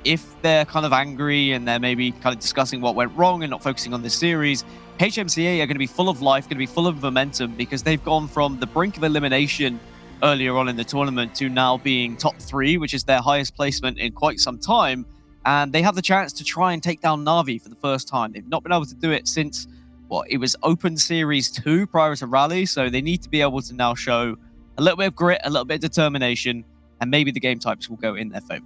if they're kind of angry and they're maybe kind of discussing what went wrong and not focusing on this series, HMCA are going to be full of life, going to be full of momentum, because they've gone from the brink of elimination earlier on in the tournament to now being top 3, which is their highest placement in quite some time. And they have the chance to try and take down NaVi for the first time. They've not been able to do it since, it was Open Series 2 prior to Rally. So they need to be able to now show a little bit of grit, a little bit of determination, and maybe the game types will go in their favor.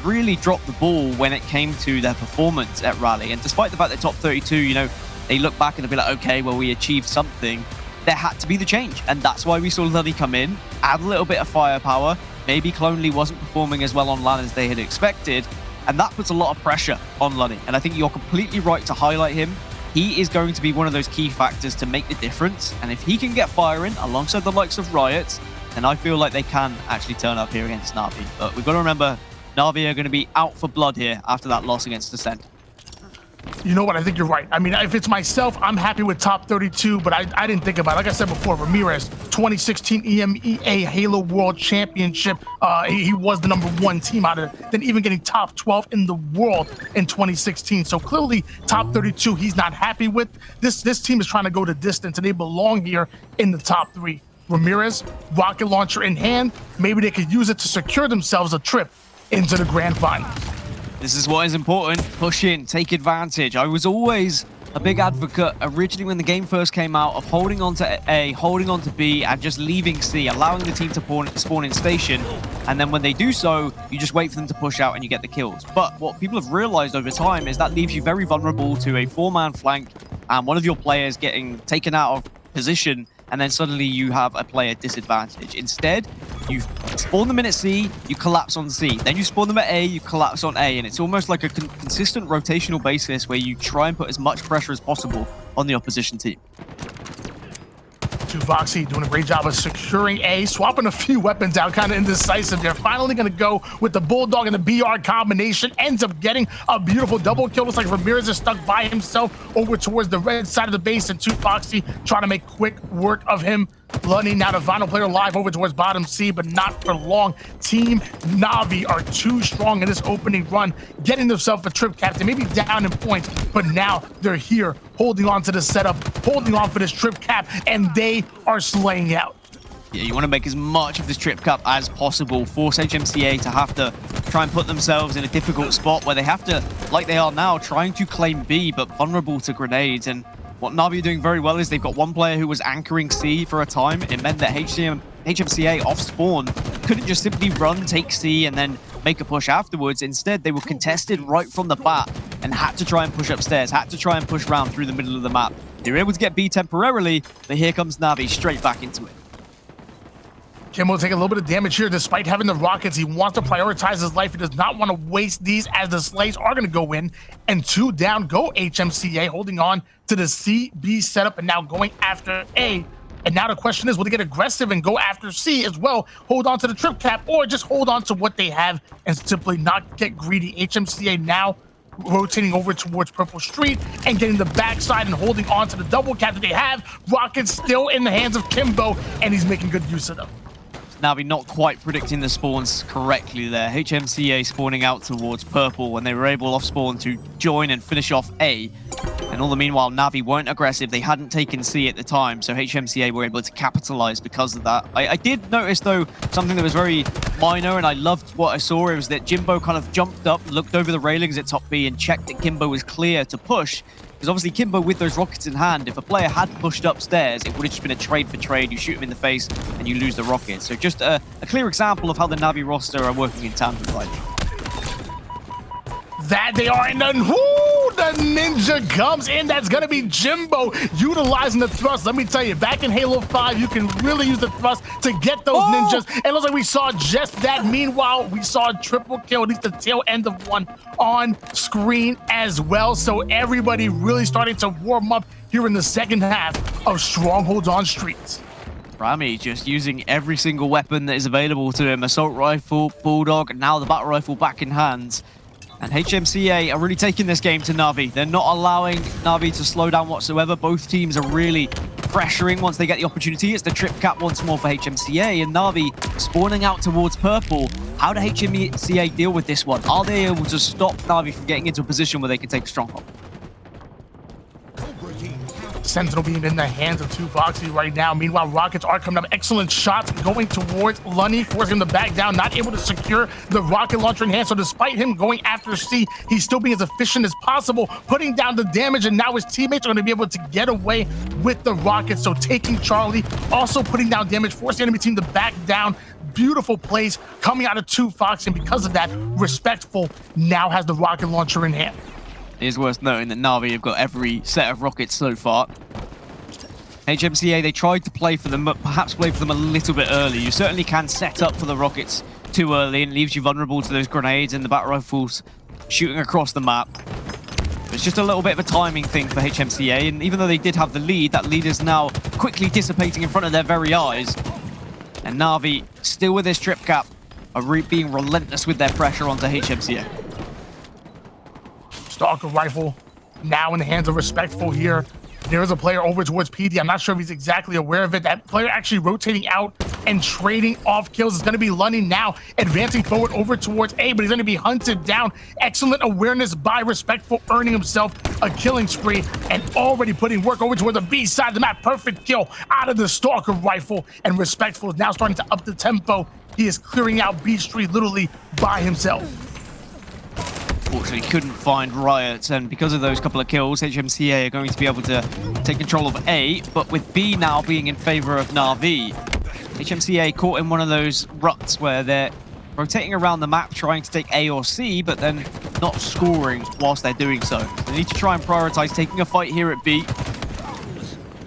Really dropped the ball when it came to their performance at Rally. And despite the fact they're top 32, they look back and they'll be like, okay, well, we achieved something. There had to be the change. And that's why we saw Lunny come in, add a little bit of firepower. Maybe Clonely wasn't performing as well on LAN as they had expected. And that puts a lot of pressure on Lunny. And I think you're completely right to highlight him. He is going to be one of those key factors to make the difference. And if he can get firing alongside the likes of Riotz, then I feel like they can actually turn up here against NaVi. But we've got to remember, NaVi are going to be out for blood here after that loss against Descent. You know what? I think you're right. I mean, if it's myself, I'm happy with top 32, but I didn't think about it. Like I said before, Ramirez, 2016 EMEA Halo World Championship. He was the #1 team out of it, then even getting top 12 in the world in 2016. So clearly, top 32, he's not happy with. This team is trying to go the distance, and they belong here in the top 3. Ramirez, rocket launcher in hand. Maybe they could use it to secure themselves a trip into the grand finals. This is what is important. Push in, take advantage. I was always a big advocate originally when the game first came out of holding on to A, holding on to B, and just leaving C, allowing the team to spawn in station. And then when they do so, you just wait for them to push out and you get the kills. But what people have realized over time is that leaves you very vulnerable to a 4-man flank and one of your players getting taken out of position, and then suddenly you have a player disadvantage. Instead, you spawn them in at C, you collapse on C. Then you spawn them at A, you collapse on A. And it's almost like a consistent rotational basis where you try and put as much pressure as possible on the opposition team. Voxy doing a great job of securing A, swapping a few weapons out, kind of indecisive. They're finally going to go with the Bulldog and the BR combination. Ends up getting a beautiful double kill. Looks like Ramirez is stuck by himself over towards the red side of the base, and Foxy trying to make quick work of him. Lunny now the final player live over towards bottom C, but not for long. Team NaVi are too strong in this opening run, getting themselves a trip cap. They may be down in points, but now they're here, holding on to the setup, holding on for this trip cap, and they are slaying out. Yeah, you want to make as much of this trip cap as possible, force HMCA to have to try and put themselves in a difficult spot where they have to, like they are now, trying to claim B, but vulnerable to grenades. And what NaVi are doing very well is they've got one player who was anchoring C for a time. It meant that HMCA off spawn couldn't just simply run, take C, and then make a push afterwards. Instead, they were contested right from the bat and had to try and push upstairs, had to try and push around through the middle of the map. They were able to get B temporarily, but here comes NaVi straight back into it. Kimbo taking a little bit of damage here despite having the rockets. He wants to prioritize his life. He does not want to waste these, as the slays are going to go in. And 2 down go HMCA, holding on to the C-B setup and now going after A. And now the question is, will they get aggressive and go after C as well, hold on to the trip cap, or just hold on to what they have and simply not get greedy? HMCA now rotating over towards Purple Street and getting the backside and holding on to the double cap that they have. Rockets still in the hands of Kimbo, and he's making good use of them. NaVi not quite predicting the spawns correctly there. HMCA spawning out towards Purple when they were able off spawn to join and finish off A. And all the meanwhile, NaVi weren't aggressive. They hadn't taken C at the time, so HMCA were able to capitalize because of that. I did notice, though, something that was very minor, and I loved what I saw. It was that Jimbo kind of jumped up, looked over the railings at top B, and checked that Kimbo was clear to push. Because obviously Kimbo, with those rockets in hand, if a player had pushed upstairs, it would have just been a trade for trade. You shoot him in the face and you lose the rockets. So just a clear example of how the NaVi roster are working in tandem right now. That they are, and then the ninja comes in. That's gonna be Jimbo utilizing the thrust. Let me tell you, back in Halo 5, you can really use the thrust to get those ninjas. And it looks like we saw just that. Meanwhile, we saw a triple kill, at least the tail end of one, on screen as well. So everybody really starting to warm up here in the second half of Strongholds on Streets. Rami just using every single weapon that is available to him. Assault rifle, Bulldog, and now the battle rifle back in hands. And HMCA are really taking this game to NaVi. They're not allowing NaVi to slow down whatsoever. Both teams are really pressuring once they get the opportunity. It's the trip cap once more for HMCA, and NaVi spawning out towards purple. How do HMCA deal with this one? Are they able to stop NaVi from getting into a position where they can take a stronghold? Sentinel beam in the hands of 2Foxy right now. Meanwhile, rockets are coming up. Excellent shots going towards Lunny, forcing him to back down, not able to secure the rocket launcher in hand. So despite him going after C, he's still being as efficient as possible, putting down the damage, and now his teammates are going to be able to get away with the rockets. So taking Charlie, also putting down damage, forcing the enemy team to back down. Beautiful plays coming out of 2Foxy, and because of that, Respectful now has the rocket launcher in hand. It is worth noting that NaVi have got every set of rockets so far. HMCA, they tried to play for them, but perhaps play for them a little bit early. You certainly can set up for the rockets too early, and leaves you vulnerable to those grenades and the battle rifles shooting across the map. It's just a little bit of a timing thing for HMCA, and even though they did have the lead, that lead is now quickly dissipating in front of their very eyes. And NaVi, still with this trip cap, are being relentless with their pressure onto HMCA. Stalker rifle now in the hands of Respectful here. There is a player over towards PD. I'm not sure if he's exactly aware of it. That player actually rotating out and trading off kills is going to be Lunny now, advancing forward over towards A, but he's going to be hunted down. Excellent awareness by Respectful, earning himself a killing spree and already putting work over toward the B side of the map. Perfect kill out of the Stalker rifle, and Respectful is now starting to up the tempo. He is clearing out B Street literally by himself. Unfortunately, couldn't find Riotz, and because of those couple of kills, HMCA are going to be able to take control of A, but with B now being in favor of NaVi, HMCA caught in one of those ruts where they're rotating around the map trying to take A or C, but then not scoring whilst they're doing so. They need to try and prioritize taking a fight here at B.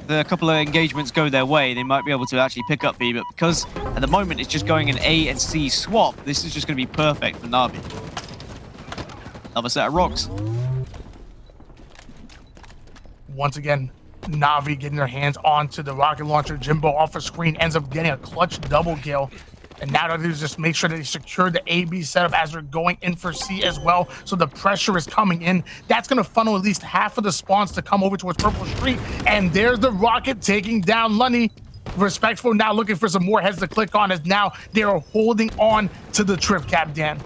The couple of engagements go their way, they might be able to actually pick up B, but because at the moment it's just going an A and C swap, this is just going to be perfect for NaVi. Another set of rocks. Once again, NaVi getting their hands onto the rocket launcher. Jimbo off a screen ends up getting a clutch double kill. And now they just make sure that they secure the A-B setup as they're going in for C as well. So the pressure is coming in. That's going to funnel at least half of the spawns to come over towards Purple Street. And there's the rocket taking down Lunny. Respectful now looking for some more heads to click on, as now they are holding on to the trip cap, Dan.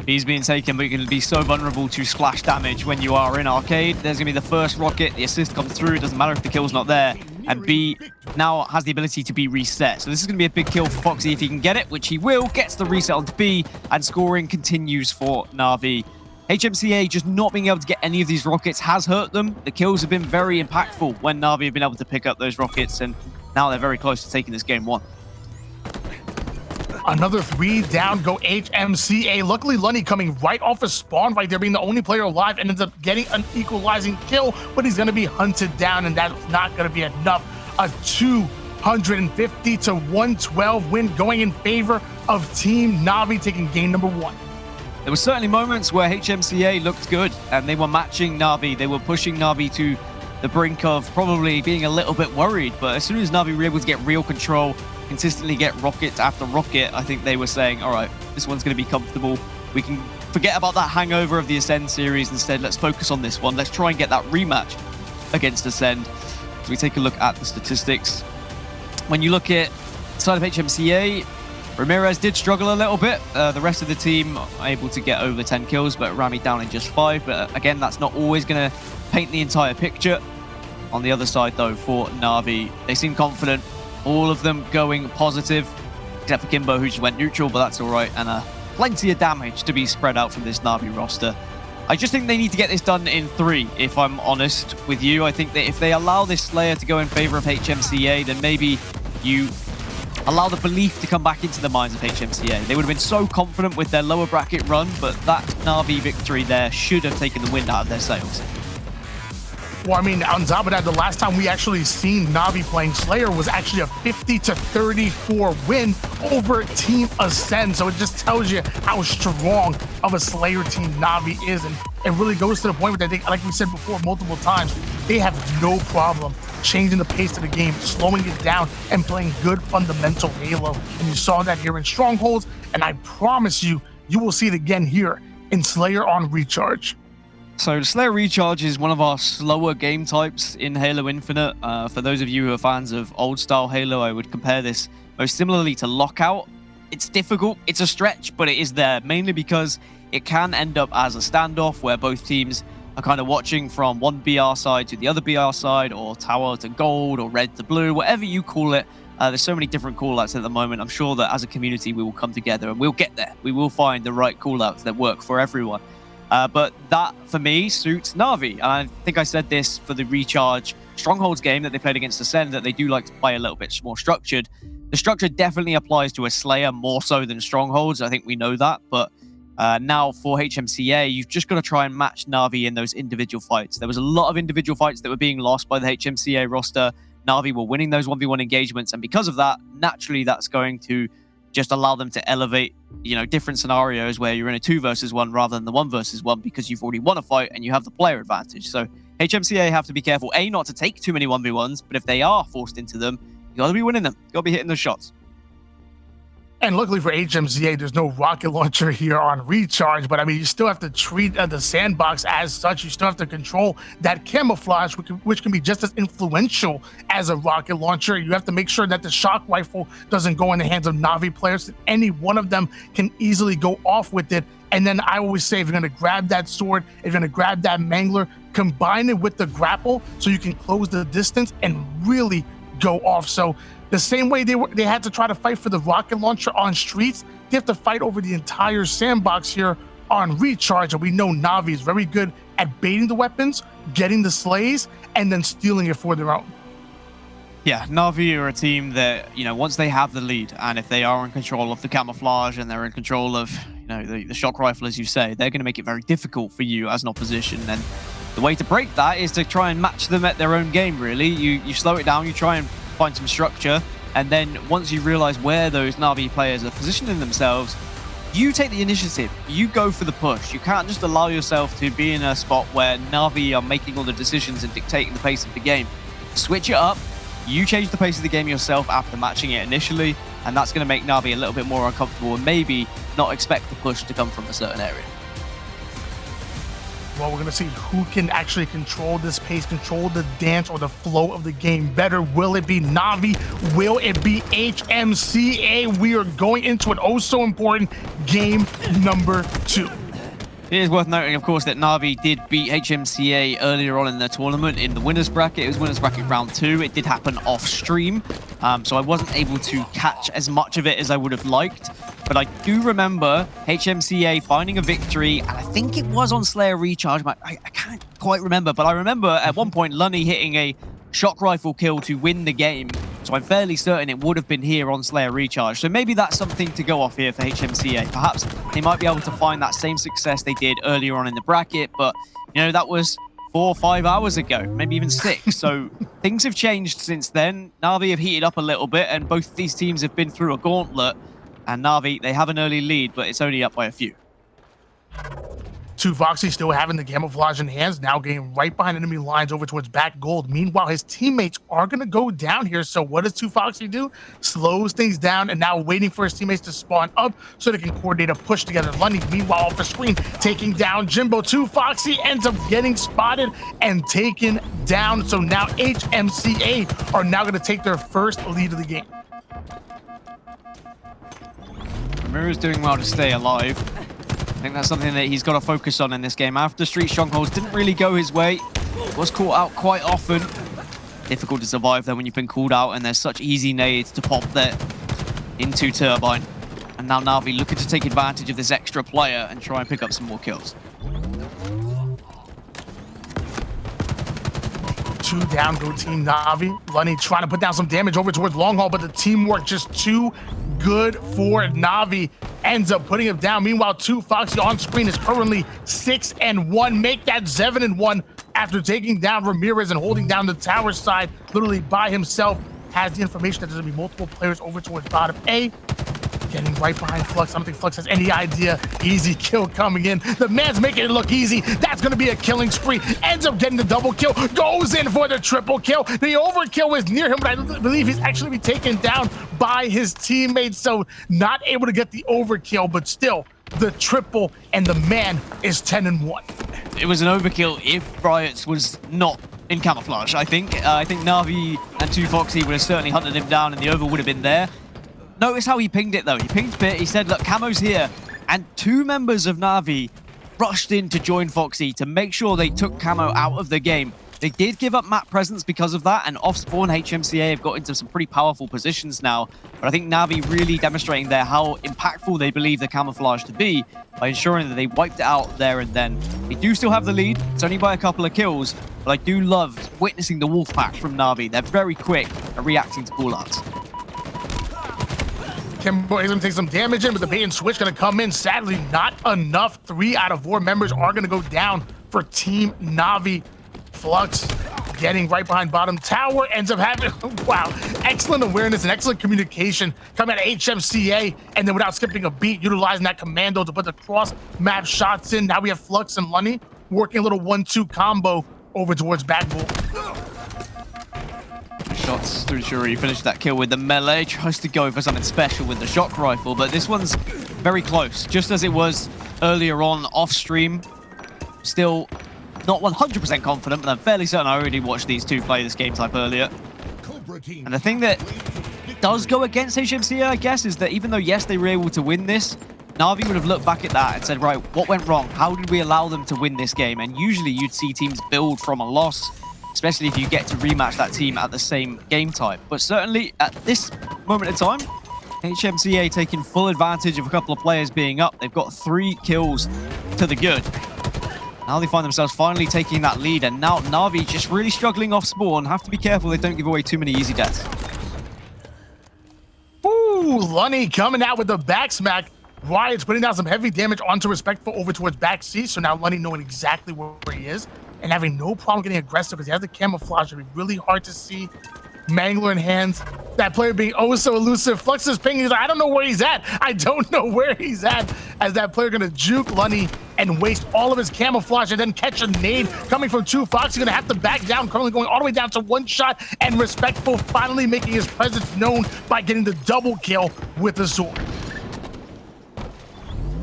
He's being taken, but you can be so vulnerable to splash damage when you are in arcade. There's going to be the first rocket. The assist comes through. It doesn't matter if the kill's not there. And B now has the ability to be reset. So this is going to be a big kill for Foxy if he can get it, which he will. Gets the reset onto B, and scoring continues for NaVi. HMCA just not being able to get any of these rockets has hurt them. The kills have been very impactful when NaVi have been able to pick up those rockets, and now they're very close to taking this game one. Another 3 down go HMCA. Luckily, Lunny coming right off a spawn right there, being the only player alive, and ends up getting an equalizing kill, but he's going to be hunted down, and that's not going to be enough. A 250 to 112 win going in favor of Team NaVi, taking game number 1. There were certainly moments where HMCA looked good, and they were matching NaVi. They were pushing NaVi to the brink of probably being a little bit worried, but as soon as NaVi were able to get real control, consistently get rocket after rocket, I think they were saying, all right, this one's going to be comfortable. We can forget about that hangover of the Ascend series. Instead, let's focus on this one. Let's try and get that rematch against Ascend. So we take a look at the statistics. When you look at the side of HMCA, Ramirez did struggle a little bit. The rest of the team are able to get over 10 kills, but Rami down in just 5. But again, that's not always going to paint the entire picture. On the other side, though, for NaVi, they seem confident. All of them going positive, except for Kimbo, who just went neutral, but that's all right. And plenty of damage to be spread out from this NaVi roster. I just think they need to get this done in 3, if I'm honest with you. I think that if they allow this Slayer to go in favor of HMCA, then maybe you allow the belief to come back into the minds of HMCA. They would have been so confident with their lower bracket run, but that NaVi victory there should have taken the wind out of their sails. Well, I mean, on top of that, the last time we actually seen NaVi playing Slayer was actually a 50 to 34 win over Team Ascend. So it just tells you how strong of a Slayer team NaVi is. And it really goes to the point where they, like we said before multiple times, they have no problem changing the pace of the game, slowing it down, and playing good fundamental Halo. And you saw that here in Strongholds, and I promise you, you will see it again here in Slayer on Recharge. So Slayer Recharge is one of our slower game types in Halo Infinite. For those of you who are fans of old style Halo, I would compare this most similarly to Lockout. It's difficult, it's a stretch, but it is there, mainly because it can end up as a standoff where both teams are kind of watching from one BR side to the other BR side, or tower to gold, or red to blue, whatever you call it. There's so many different callouts at the moment. I'm sure that as a community we will come together and we'll get there. We will find the right callouts that work for everyone. But that, for me, suits NaVi. And I think I said this for the Recharge Strongholds game that they played against Ascend, that they do like to play a little bit more structured. The structure definitely applies to a Slayer more so than Strongholds. I think we know that. But now for HMCA, you've just got to try and match NaVi in those individual fights. There was a lot of individual fights that were being lost by the HMCA roster. NaVi were winning those 1v1 engagements. And because of that, naturally, that's going to just allow them to elevate, you know, different scenarios where you're in a 2 versus 1 rather than the 1 versus 1 because you've already won a fight and you have the player advantage. So HMCA have to be careful, A, not to take too many 1v1s, but if they are forced into them, you got to be winning them. You got to be hitting those shots. And luckily for HMCA, there's no rocket launcher here on Recharge, but I mean, you still have to treat the sandbox as such. You still have to control that camouflage, which can be just as influential as a rocket launcher. You have to make sure that the shock rifle doesn't go in the hands of NaVi players, that any one of them can easily go off with it. And then I always say, if you're going to grab that sword, if you're going to grab that mangler, combine it with the grapple so you can close the distance and really go off. So the same way they had to try to fight for the rocket launcher on Streets, they have to fight over the entire sandbox here on Recharge. And we know NaVi is very good at baiting the weapons, getting the slays, and then stealing it for their own. Yeah, NaVi are a team that, you know, once they have the lead, and if they are in control of the camouflage and they're in control of, you know, the shock rifle, as you say, they're going to make it very difficult for you as an opposition. And the way to break that is to try and match them at their own game, really. You slow it down, you try and find some structure, and then once you realize where those NaVi players are positioning themselves, you take the initiative. You go for the push. You can't just allow yourself to be in a spot where NaVi are making all the decisions and dictating the pace of the game. Switch it up. You change the pace of the game yourself after matching it initially, and that's going to make NaVi a little bit more uncomfortable and maybe not expect the push to come from a certain area. Well, we're going to see who can actually control this pace, control the dance or the flow of the game better. Will it be NaVi? Will it be HMCA? We are going into an oh so important game number 2. It is worth noting, of course, that NaVi did beat HMCA earlier on in the tournament in the winners bracket. It was winners bracket round 2. It did happen off stream, so I wasn't able to catch as much of it as I would have liked. But I do remember HMCA finding a victory, and I think it was on Slayer Recharge. I can't quite remember, but I remember at one point Lunny hitting a shock rifle kill to win the game. So I'm fairly certain it would have been here on Slayer Recharge. So maybe that's something to go off here for HMCA. Perhaps they might be able to find that same success they did earlier on in the bracket, but you know, that was 4 or 5 hours ago, maybe even 6. So things have changed since then. NaVi have heated up a little bit, and both these teams have been through a gauntlet. And NaVi, they have an early lead, but it's only up by a few. 2 Foxy still having the camouflage in hands, now getting right behind enemy lines over towards back gold. Meanwhile, his teammates are going to go down here. So what does 2 Foxy do? Slows things down and now waiting for his teammates to spawn up so they can coordinate a push together. Lunny, meanwhile, off the screen, taking down Jimbo. 2 Foxy ends up getting spotted and taken down. So now HMCA are now going to take their first lead of the game. Ramirez doing well to stay alive. I think that's something that he's got to focus on in this game. After Street Strongholds didn't really go his way, was caught out quite often. Difficult to survive though when you've been called out and there's such easy nades to pop there into Turbine. And now NaVi looking to take advantage of this extra player and try and pick up some more kills. 2 down, go team NaVi. Lunny trying to put down some damage over towards Long Haul, but the teamwork just too good for NaVi. Ends up putting him down. Meanwhile, 2 Foxy on screen is currently 6-1. Make that 7-1 after taking down Ramirez and holding down the tower side literally by himself. Has the information that there's going to be multiple players over towards bottom A. Getting right behind Phlux. I don't think Phlux has any idea. Easy kill coming in. The man's making it look easy. That's going to be a killing spree. Ends up getting the double kill. Goes in for the triple kill. The overkill was near him, but I believe he's actually be taken down by his teammates. So not able to get the overkill, but still the triple, and the man is 10-1. It was an overkill if Riotz was not in camouflage, I think. I think NaVi and 2 Foxy would have certainly hunted him down and the over would have been there. Notice how he pinged it, though. He pinged Pit. He said, look, camo's here. And 2 members of NaVi rushed in to join Foxy to make sure they took camo out of the game. They did give up map presence because of that, and off-spawn HMCA have got into some pretty powerful positions now. But I think NaVi really demonstrating there how impactful they believe the camouflage to be by ensuring that they wiped it out there and then. They do still have the lead. It's only by a couple of kills, but I do love witnessing the wolf pack from NaVi. They're very quick at reacting to call-outs. Kimbo is going to take some damage in, but the bait and switch going to come in. Sadly, not enough. 3 out of 4 members are going to go down for Team NaVi. Phlux getting right behind bottom tower, ends up having, wow, excellent awareness and excellent communication coming out of HMCA, and then without skipping a beat, utilizing that commando to put the cross map shots in. Now we have Phlux and Lunny working a little 1-2 combo over towards Backbull. Shots through Shuri, finished that kill with the melee, tries to go for something special with the shock rifle, but this one's very close, just as it was earlier on off stream. Still not 100% confident, but I'm fairly certain I already watched these 2 play this game type earlier. And the thing that does go against HMCA, I guess, is that even though, yes, they were able to win this, NaVi would have looked back at that and said, right, what went wrong? How did we allow them to win this game? And usually you'd see teams build from a loss, especially if you get to rematch that team at the same game type. But certainly at this moment in time, HMCA taking full advantage of a couple of players being up. They've got 3 kills to the good. Now they find themselves finally taking that lead, and now NaVi just really struggling off spawn. Have to be careful they don't give away too many easy deaths. Ooh, Lunny coming out with the back smack. Riot's putting down some heavy damage onto Respectful over towards back C, so now Lunny knowing exactly where he is and having no problem getting aggressive because he has the camouflage. It'll be really hard to see. Mangler in hands. That player being oh so elusive. Phlux is pinging. He's like, I don't know where he's at. I don't know where he's at. As that player gonna juke Lunny and waste all of his camouflage and then catch a nade coming from 2 Fox. He's gonna have to back down, currently going all the way down to 1 shot, and Respectful finally making his presence known by getting the double kill with the sword.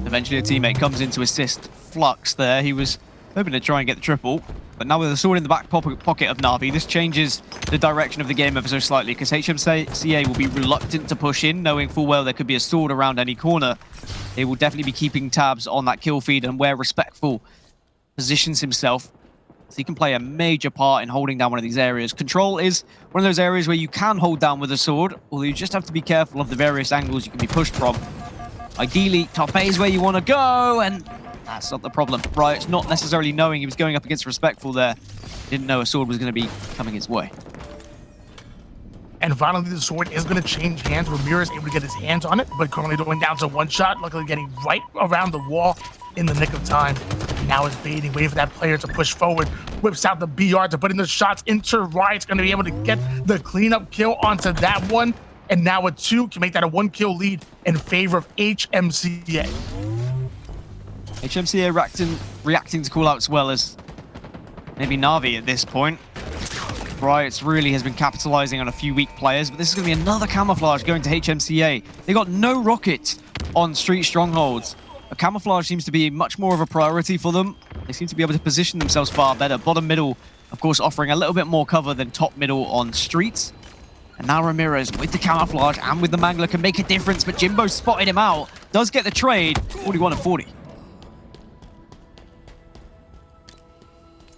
Eventually a teammate comes in to assist Phlux there. He was hoping to try and get the triple, but now with the sword in the back pocket of NaVi, this changes the direction of the game ever so slightly, because HMCA will be reluctant to push in, knowing full well there could be a sword around any corner. They will definitely be keeping tabs on that kill feed and where Respectful positions himself, so he can play a major part in holding down one of these areas. Control is one of those areas where you can hold down with a sword, although you just have to be careful of the various angles you can be pushed from. Ideally, top A is where you want to go, and that's not the problem. Riot's not necessarily knowing he was going up against Respectful there. Didn't know a sword was going to be coming his way. And finally, the sword is going to change hands. Ramirez able to get his hands on it, but currently going down to 1 shot, luckily getting right around the wall in the nick of time. Now it's baiting, waiting for that player to push forward. Whips out the BR to put in the shots into Riot's going to be able to get the cleanup kill onto that one. And now a 2 can make that a 1 kill lead in favor of HMCA. HMCA reacting to callouts well as maybe NaVi at this point. Riotz really has been capitalizing on a few weak players, but this is going to be another camouflage going to HMCA. They got no rockets on Street Strongholds. But camouflage seems to be much more of a priority for them. They seem to be able to position themselves far better. Bottom middle, of course, offering a little bit more cover than top middle on Streets. And now Ramirez with the camouflage and with the Mangler can make a difference, but Jimbo spotted him out. Does get the trade, 41 and 40.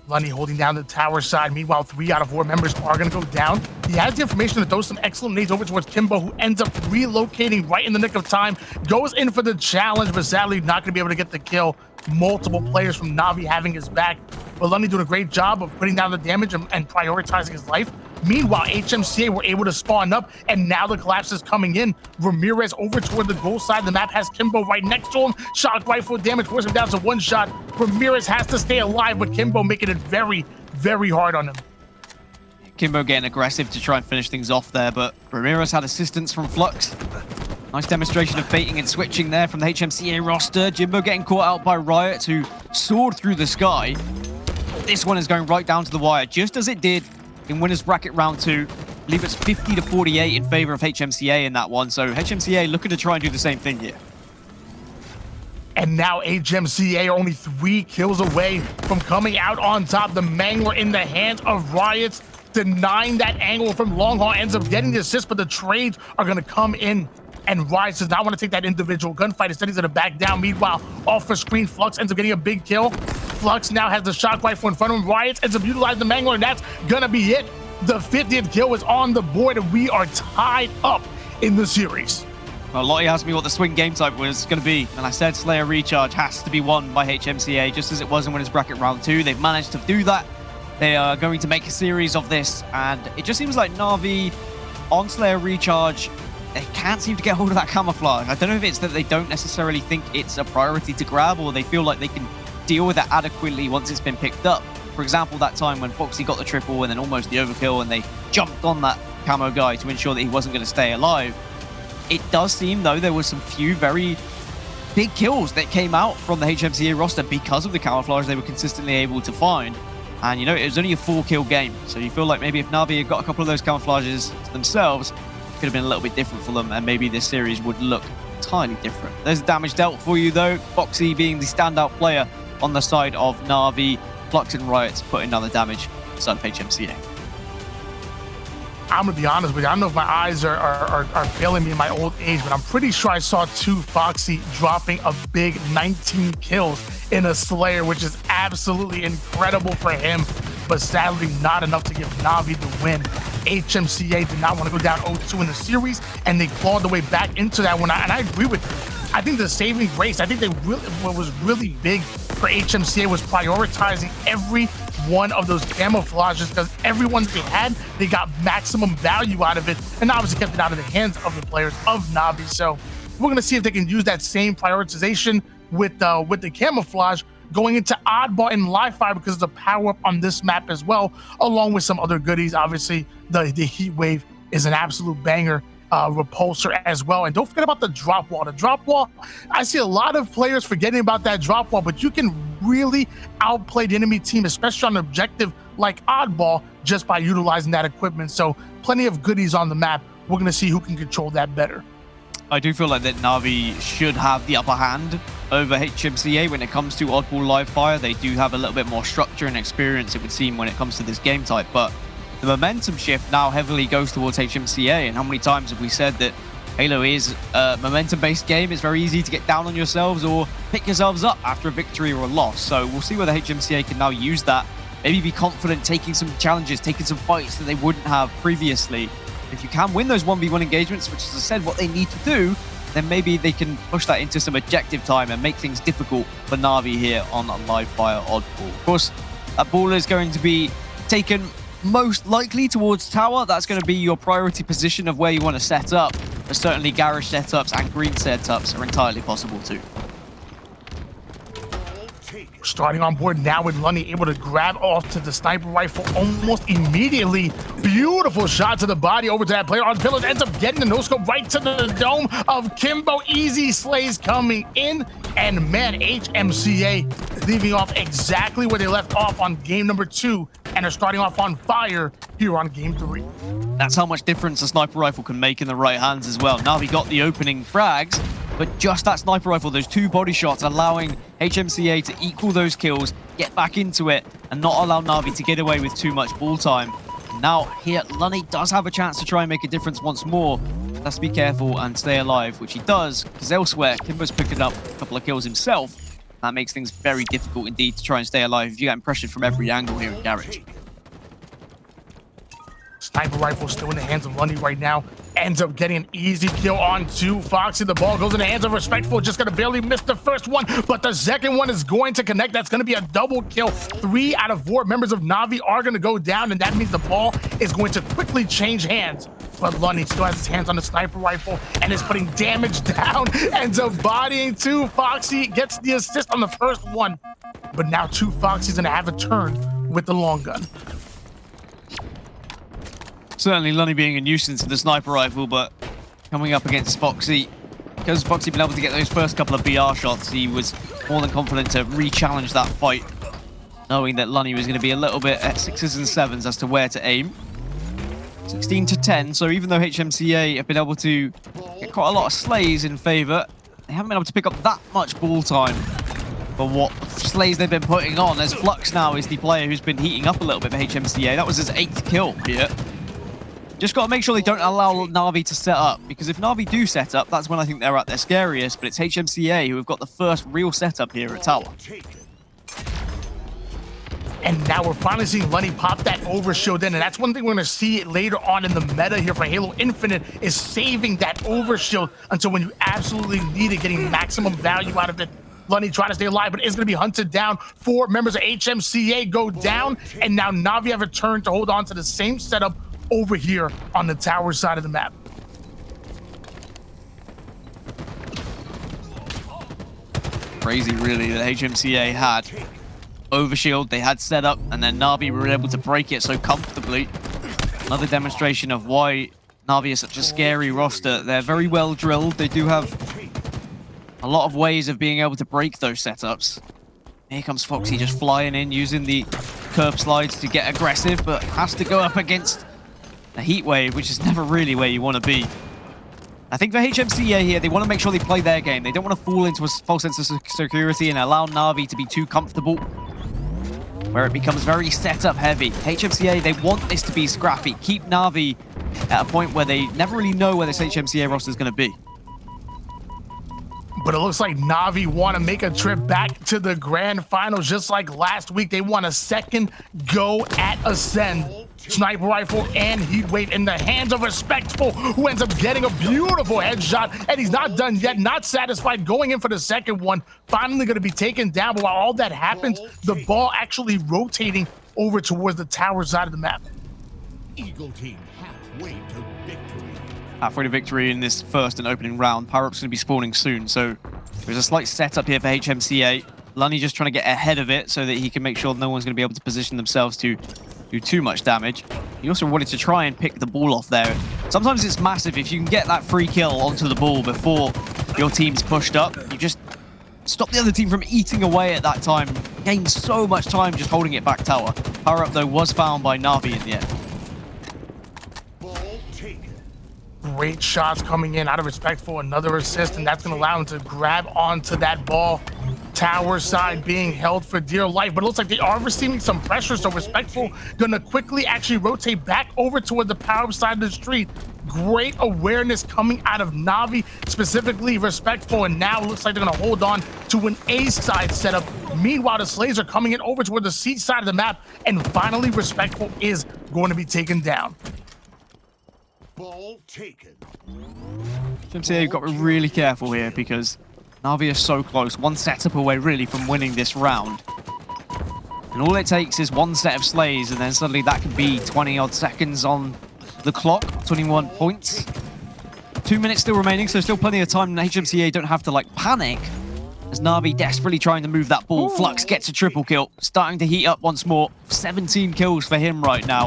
Lunny holding down the tower side. Meanwhile, 3 out of 4 members are going to go down. He has the information to throw some excellent nades over towards Kimbo, who ends up relocating right in the nick of time. Goes in for the challenge, but sadly not going to be able to get the kill. Multiple players from NaVi having his back. But Lunny doing a great job of putting down the damage and prioritizing his life. Meanwhile, HMCA were able to spawn up, and now the collapse is coming in. Ramirez over toward the goal side. The map has Kimbo right next to him. Shock rifle damage, forcing him down to 1 shot. Ramirez has to stay alive, but Kimbo making it very, very hard on him. Kimbo getting aggressive to try and finish things off there, but Ramirez had assistance from Phlux. Nice demonstration of baiting and switching there from the HMCA roster. Jimbo getting caught out by Riotz, who soared through the sky. This one is going right down to the wire, just as it did in winners bracket round 2. I believe it's 50 to 48 in favor of HMCA in that one. So HMCA looking to try and do the same thing here. And now HMCA are only 3 kills away from coming out on top. The Mangler in the hands of Riotz, denying that angle from Longhorn, ends up getting the assist, but the trades are going to come in. And Riotz does not want to take that individual gunfight. Instead, he's going to back down. Meanwhile, off the screen, Phlux ends up getting a big kill. Phlux now has the shock rifle in front of him. Riotz ends up utilizing the Mangler, and that's going to be it. The 50th kill is on the board, and we are tied up in the series. Well, Lottie asked me what the swing game type was going to be, and I said Slayer Recharge has to be won by HMCA, just as it was in Winners Bracket Round 2. They've managed to do that. They are going to make a series of this, and it just seems like NaVi on Slayer Recharge, they can't seem to get hold of that camouflage. I don't know if it's that they don't necessarily think it's a priority to grab, or they feel like they can deal with it adequately once it's been picked up. For example, that time when Foxy got the triple and then almost the overkill, and they jumped on that camo guy to ensure that he wasn't going to stay alive. It does seem, though, there were some few very big kills that came out from the HMCA roster because of the camouflage they were consistently able to find. And, you know, it was only a 4-kill game. So you feel like maybe if NaVi had got a couple of those camouflages themselves, could have been a little bit different for them, and maybe this series would look entirely different. There's damage dealt for you, though. Foxy being the standout player on the side of NaVi. Phlux and Riotz put another damage on the side of HMCA. I'm going to be honest with you. I don't know if my eyes are failing me in my old age, but I'm pretty sure I saw 2 Foxy dropping a big 19 kills in a Slayer, which is absolutely incredible for him, but sadly not enough to give NaVi the win. HMCA did not want to go down 0-2 in the series, and they clawed their way back into that one. And I agree with you. I think the saving grace, I think what was really big for HMCA was prioritizing every one of those camouflages, because every one that they had, they got maximum value out of it, and obviously kept it out of the hands of the players of NaVi. So we're going to see if they can use that same prioritization with the camouflage going into Oddball and Live Fire, because it's a power-up on this map as well, along with some other goodies. Obviously, the Heat Wave is an absolute banger. Repulsor as well. And don't forget about the drop wall. The drop wall, I see a lot of players forgetting about that drop wall, but you can really outplay the enemy team, especially on an objective like Oddball, just by utilizing that equipment. So plenty of goodies on the map. We're going to see who can control that better. I do feel like that NaVi should have the upper hand over HMCA when it comes to Oddball Live Fire. They do have a little bit more structure and experience, it would seem, when it comes to this game type, but the momentum shift now heavily goes towards HMCA. And how many times have we said that Halo is a momentum-based game? It's very easy to get down on yourselves or pick yourselves up after a victory or a loss. So we'll see whether HMCA can now use that, maybe be confident taking some challenges, taking some fights that they wouldn't have previously. If you can win those 1v1 engagements, which, as I said, what they need to do, then maybe they can push that into some objective time and make things difficult for NaVi here on Live Fire Oddball. Of course, that ball is going to be taken most likely towards tower. That's going to be your priority position of where you want to set up, but certainly garage setups and green setups are entirely possible too. Starting on board now with Lunny able to grab off to the sniper rifle almost immediately. Beautiful shot to the body over to that player on pillars. Ends up getting the no-scope right to the dome of Kimbo. Easy slays coming in. And man, HMCA leaving off exactly where they left off on game number 2 and are starting off on fire here on game 3. That's how much difference a sniper rifle can make in the right hands as well. NaVi got the opening frags, but just that sniper rifle, those 2 body shots, allowing HMCA to equal those kills, get back into it, and not allow NaVi to get away with too much ball time. Now here, Lunny does have a chance to try and make a difference once more. Has to be careful and stay alive, which he does, because elsewhere, Kimbo's picking up a couple of kills himself. That makes things very difficult indeed to try and stay alive if you get pressured from every angle here in Garage. Sniper rifle still in the hands of Lunny right now. Ends up getting an easy kill on 2 Foxy. The ball goes in the hands of Respectful. Just gonna barely miss the first one, but the second one is going to connect. That's gonna be a double kill. 3 out of 4 members of NaVi are gonna go down, and that means the ball is going to quickly change hands. But Lunny still has his hands on the sniper rifle and is putting damage down. Ends up bodying 2 Foxy. Gets the assist on the first one. But now 2 Foxy's gonna have a turn with the long gun. Certainly Lunny being a nuisance to the sniper rifle, but coming up against Foxy, because Foxy been able to get those first couple of BR shots, he was more than confident to re-challenge that fight, knowing that Lunny was going to be a little bit at 6s and 7s as to where to aim. 16 to 10, so even though HMCA have been able to get quite a lot of slays in favor, they haven't been able to pick up that much ball time for what slays they've been putting on, as Phlux now is the player who's been heating up a little bit for HMCA. That was his 8th kill here. Just got to make sure they don't allow NaVi to set up, because if NaVi do set up, that's when I think they're at their scariest, but it's HMCA who have got the first real setup here at Tower. And now we're finally seeing Lunny pop that overshield in, and that's one thing we're going to see later on in the meta here for Halo Infinite, is saving that overshield until when you absolutely need it, getting maximum value out of it. Lunny trying to stay alive, but is going to be hunted down. 4 members of HMCA go down, and now NaVi have returned to hold on to the same setup over here on the tower side of the map. Crazy, really, that HMCA had overshield, they had set up, and then NaVi were able to break it so comfortably. Another demonstration of why NaVi is such a scary roster. They're very well drilled. They do have a lot of ways of being able to break those setups. Here comes Foxy just flying in, using the curb slides to get aggressive, but has to go up against a heat wave, which is never really where you want to be. I think for HMCA here, they want to make sure they play their game. They don't want to fall into a false sense of security and allow NaVi to be too comfortable, where it becomes very setup heavy. HMCA, they want this to be scrappy. Keep NaVi at a point where they never really know where this HMCA roster is going to be. But it looks like NaVi want to make a trip back to the grand finals, just like last week. They want a second go at Ascend. Sniper rifle and heat wave in the hands of Respectful, who ends up getting a beautiful headshot, and he's not done yet, not satisfied, going in for the second one, finally going to be taken down. But while all that happens, the ball actually rotating over towards the tower side of the map. Eagle team halfway to victory. Halfway to victory in this first and opening round. Power-up's going to be spawning soon, so there's a slight setup here for HMCA. Lunny just trying to get ahead of it so that he can make sure no one's going to be able to position themselves to do too much damage. He also wanted to try and pick the ball off there. Sometimes it's massive if you can get that free kill onto the ball before your team's pushed up. You just stop the other team from eating away at that time. Gain so much time just holding it back tower. Power up though was found by NaVi in the end. Great shots coming in out of Respectful, another assist, and that's going to allow him to grab onto that ball. Tower side being held for dear life, but it looks like they are receiving some pressure, so Respectful going to quickly actually rotate back over toward the power side of the street. Great awareness coming out of NaVi, specifically Respectful, and now it looks like they're going to hold on to an A side setup. Meanwhile, the Slays are coming in over toward the C side of the map, and finally Respectful is going to be taken down. Ball taken. HMCA got to be really careful here because NaVi is so close, one setup away really from winning this round. And all it takes is one set of slays, and then suddenly that can be 20-odd seconds on the clock, 21 points. 2 minutes still remaining, so still plenty of time. HMCA don't have to like panic, as NaVi desperately trying to move that ball. Phlux gets a triple kill, starting to heat up once more. 17 kills for him right now.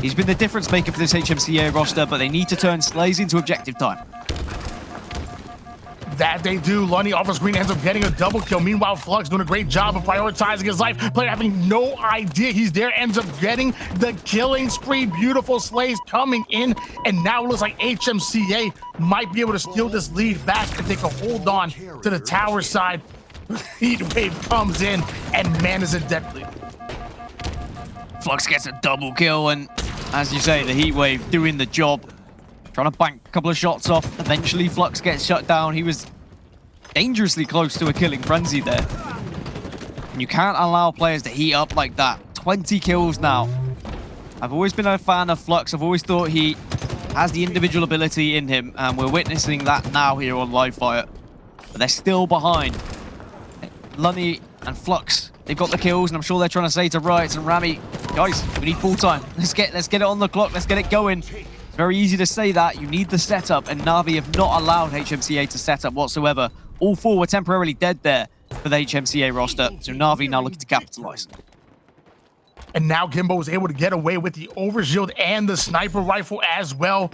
He's been the difference maker for this HMCA roster, but they need to turn slays into objective time. That they do. Lunny off of screen ends up getting a double kill. Meanwhile, Phlux doing a great job of prioritizing his life. Player having no idea he's there, ends up getting the killing spree. Beautiful slays coming in, and now it looks like HMCA might be able to steal this lead back if they can hold on to the tower side. Heat wave comes in, and man, is it deadly. Phlux gets a double kill, and as you say, the heat wave doing the job. Trying to bank a couple of shots off. Eventually, Phlux gets shut down. He was dangerously close to a killing frenzy there. And you can't allow players to heat up like that. 20 kills now. I've always been a fan of Phlux. I've always thought he has the individual ability in him, and we're witnessing that now here on Live Fire. But they're still behind. Lunny and Phlux, they've got the kills, and I'm sure they're trying to say to Riotz and Rami, guys, we need full time. Let's get it on the clock. Let's get it going. Very easy to say that. You need the setup, and NaVi have not allowed HMCA to set up whatsoever. All 4 were temporarily dead there for the HMCA roster, so NaVi now looking to capitalize. And now Kimbo was able to get away with the overshield and the sniper rifle as well.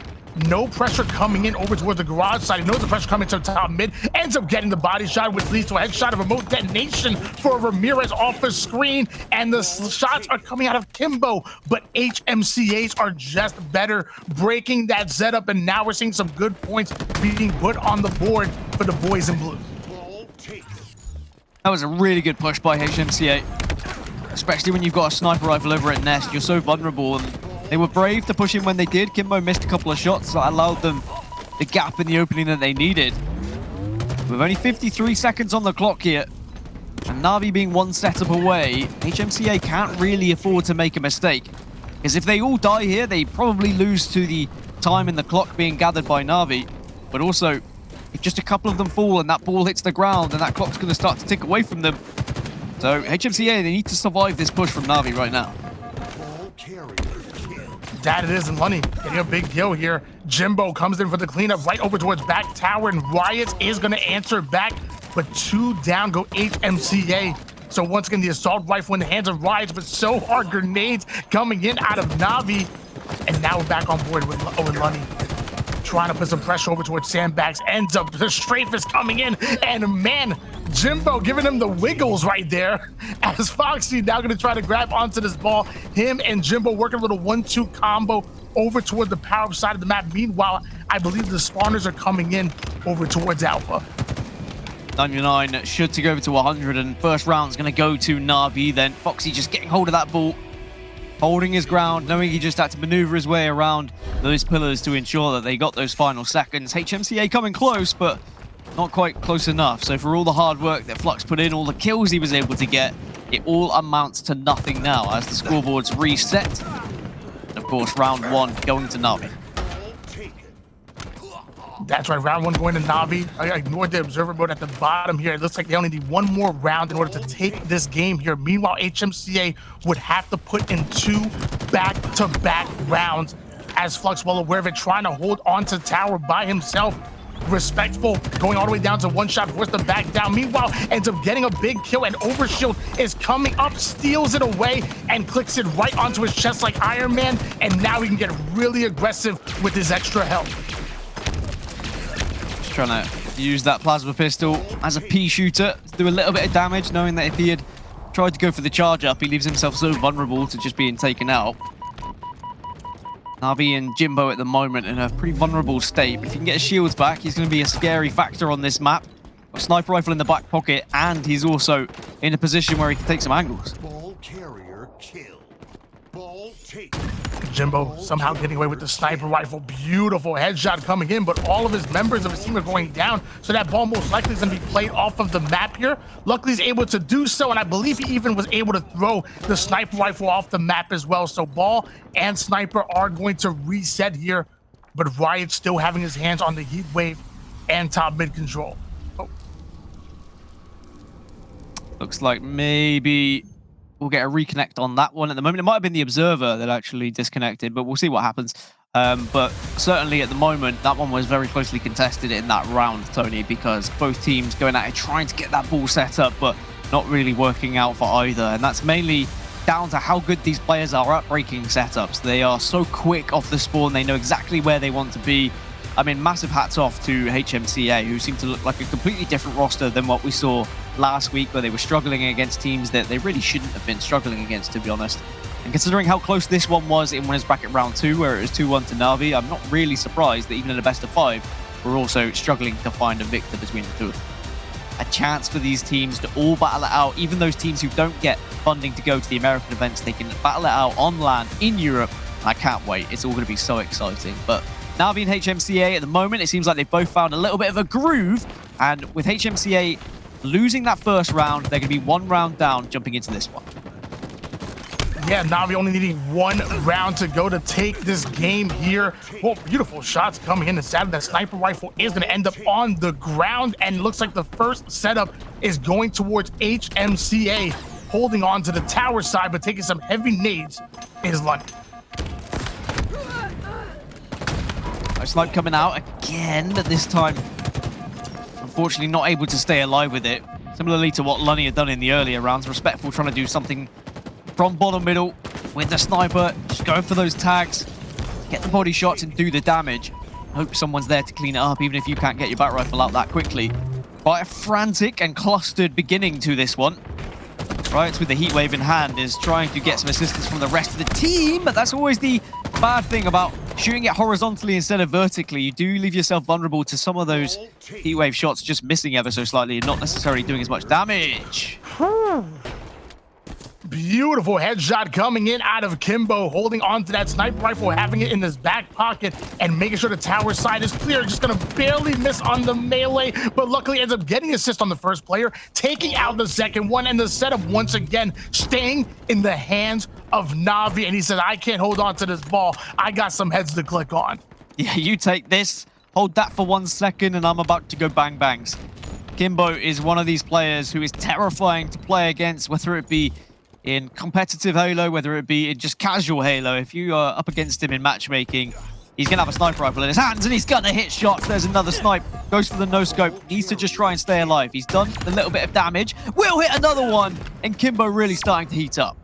No pressure coming in over towards the garage side. He knows the pressure coming to top mid. Ends up getting the body shot, which leads to a headshot of remote detonation for Ramirez off the screen. And the shots are coming out of Kimbo. But HMCAs are just better, breaking that setup. And now we're seeing some good points being put on the board for the boys in blue. That was a really good push by HMCA. Especially when you've got a sniper rifle over at Nest. You're so vulnerable. And they were brave to push in when they did. Kimbo missed a couple of shots that allowed them the gap in the opening that they needed. With only 53 seconds on the clock here, and NaVi being one setup away, HMCA can't really afford to make a mistake. Because if they all die here, they probably lose to the time in the clock being gathered by NaVi. But also, if just a couple of them fall and that ball hits the ground, and that clock's going to start to tick away from them. So HMCA, they need to survive this push from NaVi right now. That it is, and Lunny getting a big kill here. Jimbo comes in for the cleanup right over towards back tower, and Riotz is going to answer back, but 2 down go HMCA. So once again, the assault rifle in the hands of Riotz, but so are grenades coming in out of NaVi. And now we're back on board with Lunny. Trying to put some pressure over towards sandbags. Ends up, the strafe is coming in, and man, Jimbo giving him the wiggles right there. As Foxy now gonna try to grab onto this ball. Him and Jimbo working a little 1-2 combo over toward the power side of the map. Meanwhile, I believe the spawners are coming in over towards Alpha. 99 should to go over to 100, and first round's gonna go to NaVi. Then Foxy just getting hold of that ball, holding his ground, knowing he just had to maneuver his way around those pillars to ensure that they got those final seconds. HMCA coming close, but not quite close enough. So for all the hard work that Phlux put in, all the kills he was able to get, it all amounts to nothing now as the scoreboards reset. And of course, round 1 going to NaVi. That's right, round 1 going to NaVi. I ignored the observer mode at the bottom here. It looks like they only need 1 more round in order to take this game here. Meanwhile, HMCA would have to put in 2 back-to-back rounds, as Phlux, well aware of it, trying to hold on to tower by himself. Respectful, going all the way down to 1 shot, forced to back down. Meanwhile, ends up getting a big kill, and Overshield is coming up, steals it away, and clicks it right onto his chest like Iron Man, and now he can get really aggressive with his extra health. Just trying to use that plasma pistol as a pea shooter to do a little bit of damage, knowing that if he had tried to go for the charge up, he leaves himself so vulnerable to just being taken out. NaVi and Jimbo at the moment in a pretty vulnerable state. But if he can get his shields back, he's going to be a scary factor on this map. A sniper rifle in the back pocket, and he's also in a position where he can take some angles. Ball carrier kill. Ball take. Jimbo somehow getting away with the sniper rifle. Beautiful headshot coming in, but all of his members of his team are going down, so that ball most likely is going to be played off of the map here. Luckily, he's able to do so, and I believe he even was able to throw the sniper rifle off the map as well. So ball and sniper are going to reset here, but Riotz still having his hands on the heat wave and top mid control. Oh. Looks like maybe we'll get a reconnect on that one. At the moment, it might have been the observer that actually disconnected, but we'll see what happens. But certainly at the moment, that one was very closely contested in that round, Tony, because both teams going at it, trying to get that ball set up, but not really working out for either. And that's mainly down to how good these players are at breaking setups. They are so quick off the spawn. They know exactly where they want to be. I mean, massive hats off to HMCA, who seem to look like a completely different roster than what we saw last week, where they were struggling against teams that they really shouldn't have been struggling against, to be honest. And considering how close this one was in winners bracket round 2, where it was 2-1 to NaVi, I'm not really surprised that even in a best of 5, we're also struggling to find a victor between the two of them. A chance for these teams to all battle it out. Even those teams who don't get funding to go to the American events, they can battle it out on land in Europe. I can't wait. It's all going to be so exciting. But NaVi and HMCA at the moment, it seems like they've both found a little bit of a groove. And with HMCA losing that first round, they're going to be 1 round down jumping into this one. Yeah, NaVi only needing 1 round to go to take this game here. Well, beautiful shots coming in. Sadly, that sniper rifle is going to end up on the ground, and it looks like the first setup is going towards HMCA, holding on to the tower side, but taking some heavy nades is Lunny. Snipe coming out again, but this time, unfortunately, not able to stay alive with it. Similarly to what Lunny had done in the earlier rounds, respectful, trying to do something from bottom middle, with the sniper. Just go for those tags, get the body shots and do the damage. Hope someone's there to clean it up, even if you can't get your bat rifle out that quickly. Quite a frantic and clustered beginning to this one. Riotz with the heat wave in hand is trying to get some assistance from the rest of the team, but that's always the bad thing about shooting it horizontally instead of vertically. You do leave yourself vulnerable to some of those heat wave shots just missing ever so slightly and not necessarily doing as much damage. Beautiful headshot coming in out of Kimbo, holding on to that sniper rifle, having it in his back pocket, and making sure the tower side is clear. Just gonna barely miss on the melee, but luckily ends up getting assist on the first player, taking out the second one, and the setup once again staying in the hands of NaVi. And he said, I can't hold on to this ball. I got some heads to click on. Yeah, you take this, hold that for 1 second, and I'm about to go bang bangs. Kimbo is one of these players who is terrifying to play against, whether it be in competitive Halo, whether it be in just casual Halo. If you are up against him in matchmaking, he's going to have a sniper rifle in his hands and he's going to hit shots. There's another snipe. Goes for the no-scope. Needs to just try and stay alive. He's done a little bit of damage. Will hit another one. And Kimbo really starting to heat up.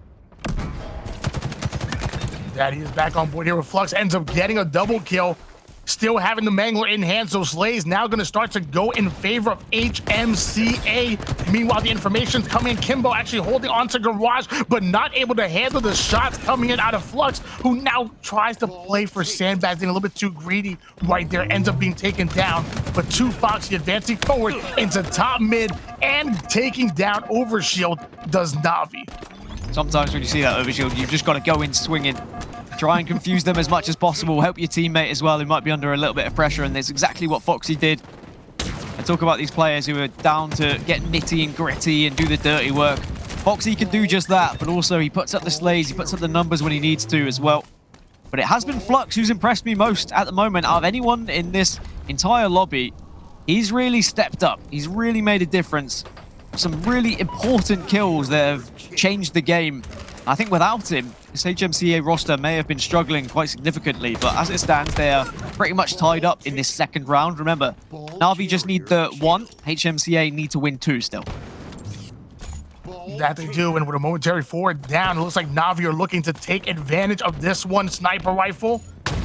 Daddy is back on board here with Phlux. Ends up getting a double kill. Still having the Mangler in hand, so Slay's now going to start to go in favor of HMCA. Meanwhile, the information's coming in. Kimbo actually holding on to Garage, but not able to handle the shots coming in out of Phlux, who now tries to play for sandbags, being a little bit too greedy right there. Ends up being taken down, but 2 Foxy advancing forward into top mid and taking down Overshield does NaVi. Sometimes when you see that Overshield, you've just got to go in swinging. Try and confuse them as much as possible. Help your teammate as well, who might be under a little bit of pressure, and that's exactly what Foxy did. I talk about these players who are down to get nitty and gritty and do the dirty work. Foxy can do just that, but also he puts up the slays, he puts up the numbers when he needs to as well. But it has been Phlux who's impressed me most at the moment out of anyone in this entire lobby. He's really stepped up. He's really made a difference. Some really important kills that have changed the game. I think without him, this HMCA roster may have been struggling quite significantly, but as it stands, they are pretty much tied up in this second round. Remember, NaVi just need the 1, HMCA need to win 2 still. That they do, and with a momentary forward down, it looks like NaVi are looking to take advantage of this one sniper rifle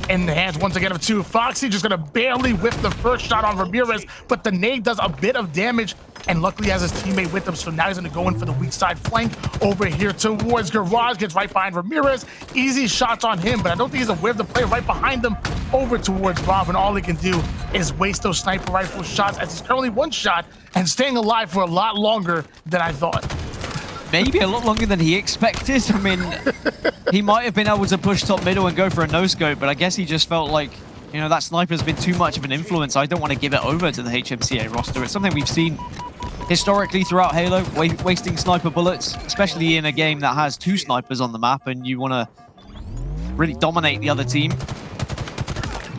in the hands once again of 2. Foxy just gonna barely whiff the first shot on Ramirez, but the nade does a bit of damage, and luckily has his teammate with him, so now he's gonna go in for the weak side flank over here towards Garage. Gets right behind Ramirez. Easy shots on him, but I don't think he's aware of the player right behind him over towards Rob, and all he can do is waste those sniper rifle shots, as he's currently 1 shot and staying alive for a lot longer than I thought. Maybe a lot longer than he expected. I mean, he might have been able to push top middle and go for a no-scope, but I guess he just felt like, you know, that sniper's been too much of an influence. I don't want to give it over to the HMCA roster. It's something we've seen historically throughout Halo, wasting sniper bullets, especially in a game that has 2 snipers on the map and you want to really dominate the other team.